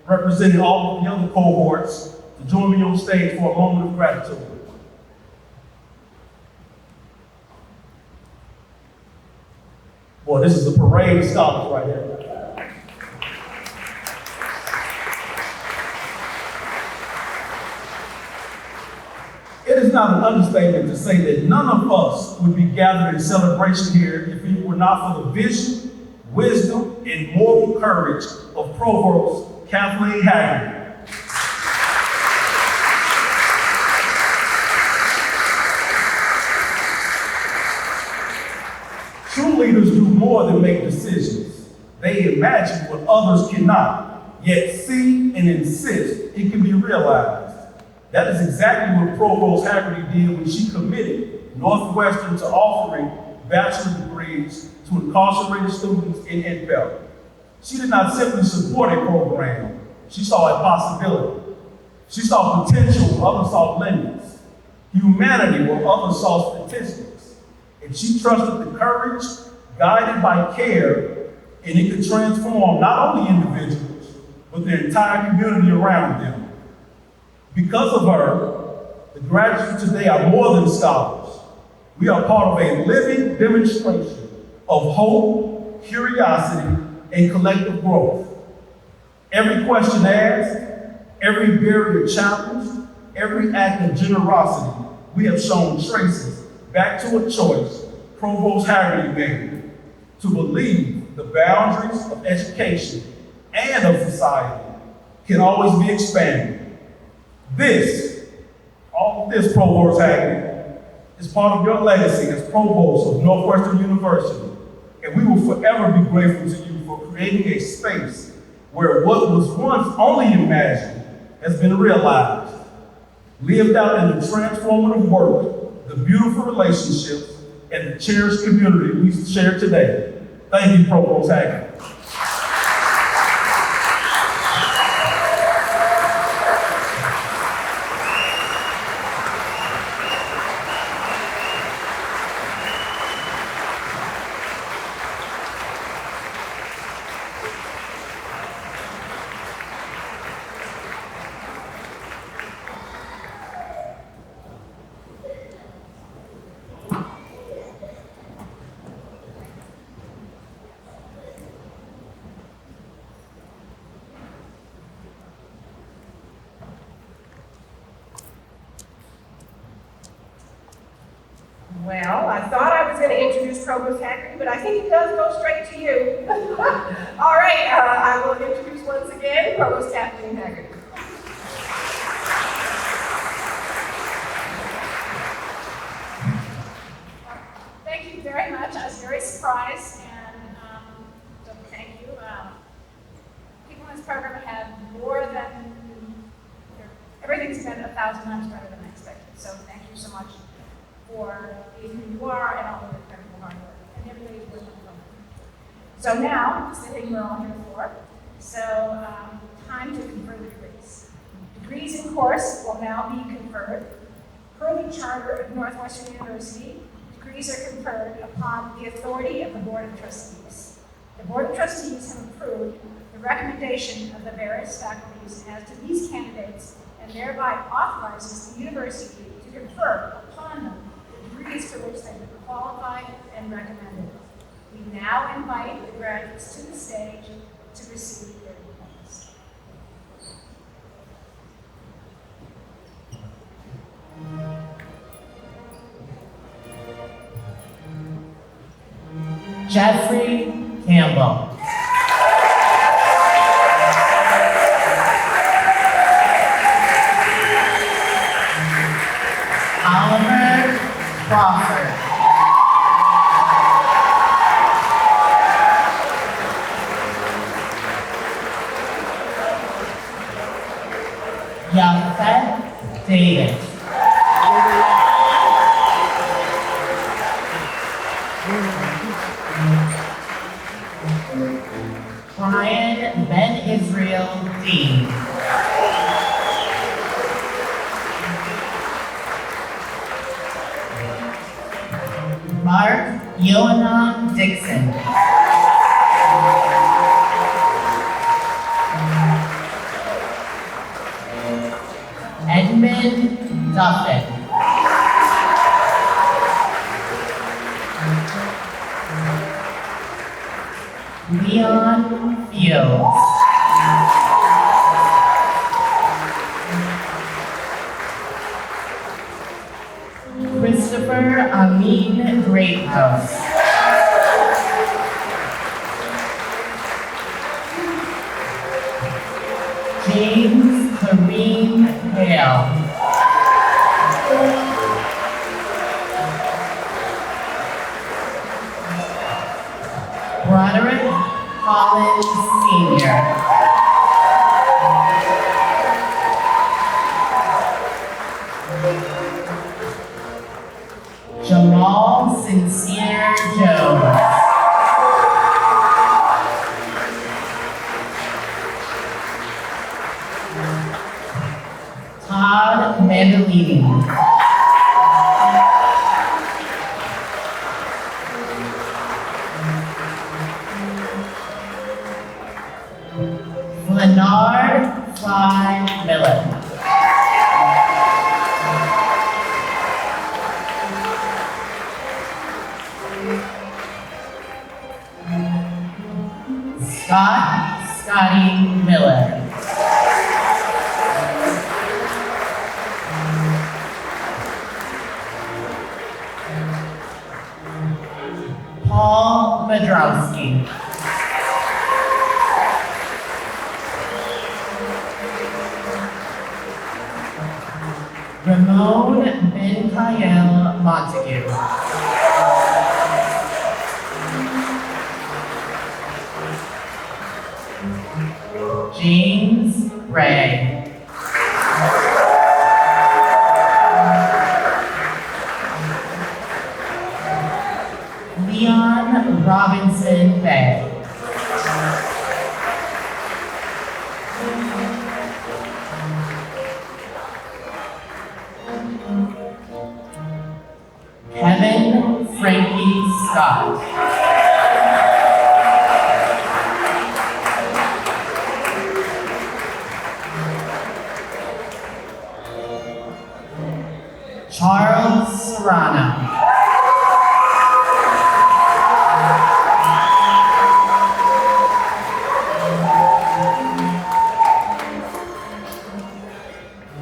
representing all of the other cohorts to join me on stage for a moment of gratitude. Boy, this is a parade of scholars right here. It is not an understatement to say that none of us would be gathered in celebration here if it were not for the vision, wisdom, and moral courage of Provost Kathleen Haggerty. True leaders do more than make decisions. They imagine what others cannot, yet see and insist it can be realized. That is exactly what Provost Haggerty did when she committed Northwestern to offering bachelor degrees to incarcerated students in NPEP. She did not simply support a program, she saw a possibility. She saw potential where others saw limits, humanity where others saw statistics. And she trusted the courage, guided by care, and it could transform not only individuals, but the entire community around them. Because of her, the graduates today are more than scholars. We are part of a living demonstration of hope, curiosity, and collective growth. Every question asked, every barrier challenged, every act of generosity, we have shown traces back to a choice Provost Haggerty made to believe the boundaries of education and of society can always be expanded. All of this, Provost Haggerty, is part of your legacy as Provost of Northwestern University, and we will forever be grateful to you for creating a space where what was once only imagined has been realized, lived out in the transformative work, the beautiful relationships, and the cherished community we share today. Thank you, Provost Haggerty. Well, I thought I was going to introduce Provost Haggerty, but I think it does go straight to you. All right, I will introduce once again Provost Kathleen Haggerty. Thank you very much. I was very surprised, and so thank you. People in this program have more than, everything's been 1,000 times better than I expected. So thank you so much for being who you are and all the incredible hard work. And everybody's working on it. So now, it's the thing we're all here for. So time to confer the degrees. Degrees in course will now be conferred. Per the charter of Northwestern University, degrees are conferred upon the authority of the Board of Trustees. The Board of Trustees have approved the recommendation of the various faculties as to these candidates and thereby authorizes the university to confer upon them the degrees for which they have been qualified and recommended. We now invite the graduates to the stage to receive their diplomas. Jeffrey Campbell. Oliver Crawford. Yafet Davis. Brian Ben Israel Dean. Mark Yohanan Dixon. Edmund Duffin. Leon Fields. Christopher Amin Greathouse. James Kareem Hale. Broderick Collins Sr. Jamal Sincere Jones. Todd Mandolini. Leonard Fly Miller. Scotty Miller. Paul Madrowski. Ramon Ben-Kael Montague. James Ray. Leon Robinson Bay. Kevin Frankie Scott. Charles Serrano.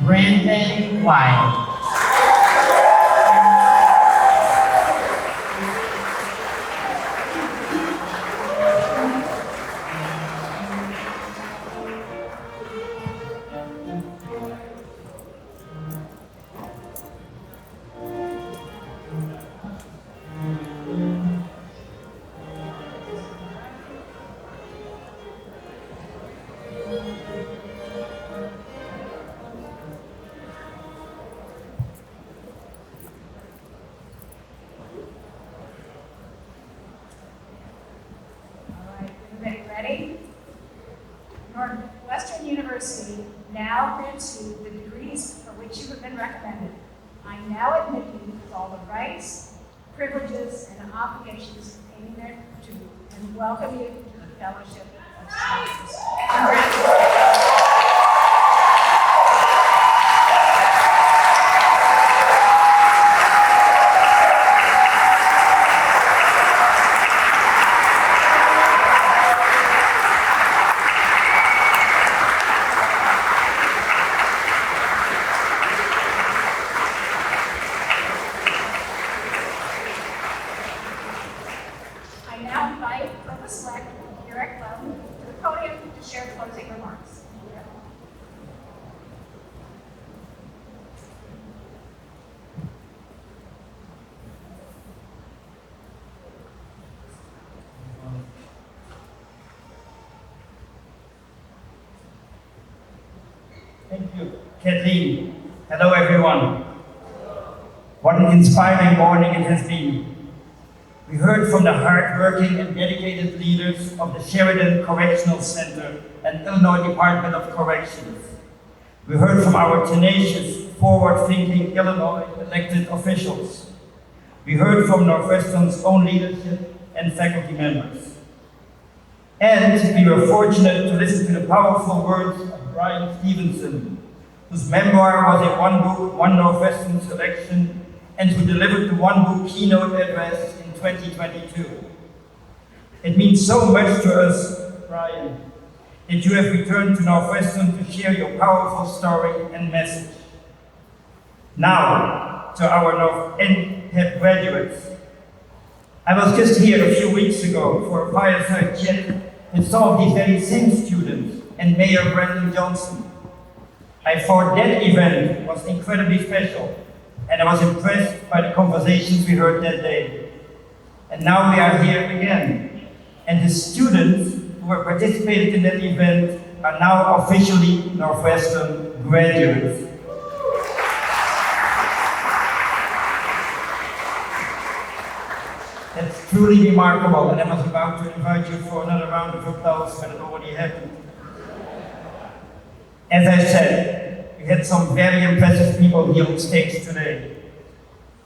Brandon White. Ready? Northwestern University now grants you the degrees for which you have been recommended. I now admit you with all the rights, privileges, and obligations pertaining thereto, and welcome you to the Fellowship of Scholars. Congratulations. Thank you, Kathleen. Hello, everyone. What an inspiring morning it has been. We heard from the hardworking and dedicated leaders of the Sheridan Correctional Center and Illinois Department of Corrections. We heard from our tenacious, forward-thinking Illinois elected officials. We heard from Northwestern's own leadership and faculty members. And we were fortunate to listen to the powerful words of Brian Stevenson, whose memoir was a One Book, One Northwestern selection, and who delivered the One Book keynote address in 2022. It means so much to us, Brian, that you have returned to Northwestern to share your powerful story and message. Now, to our NPEP graduates. I was just here a few weeks ago for a fireside chat with some of these very same students and Mayor Brandon Johnson. I thought that event was incredibly special, and I was impressed by the conversations we heard that day. And now we are here again, and the students who were participating in that event are now officially Northwestern graduates. That's truly remarkable, and I was about to invite you for another round of applause, but it already happened. As I said, we had some very impressive people here on stage today.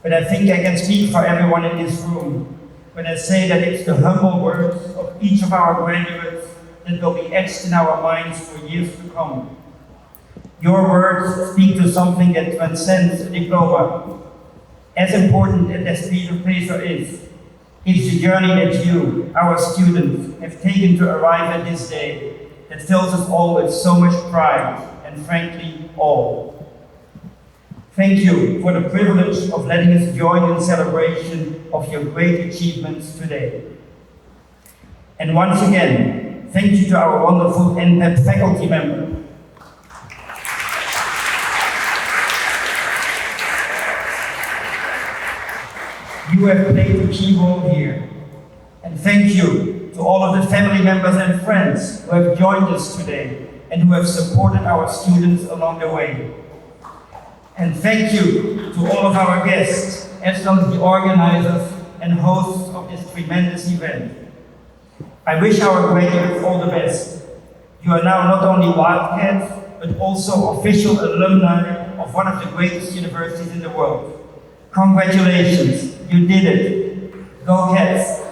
But I think I can speak for everyone in this room when I say that it's the humble words of each of our graduates that will be etched in our minds for years to come. Your words speak to something that transcends a diploma. As important as the appraiser is, it's the journey that you, our students, have taken to arrive at this day that fills us all with so much pride and, frankly, awe. Thank you for the privilege of letting us join in celebration of your great achievements today. And once again, thank you to our wonderful NPEP faculty members. You have played a key role here. And thank you to all of the family members and friends who have joined us today and who have supported our students along the way. And thank you to all of our guests, as well as the organizers and hosts of this tremendous event. I wish our graduates all the best. You are now not only Wildcats, but also official alumni of one of the greatest universities in the world. Congratulations, you did it. Go Cats.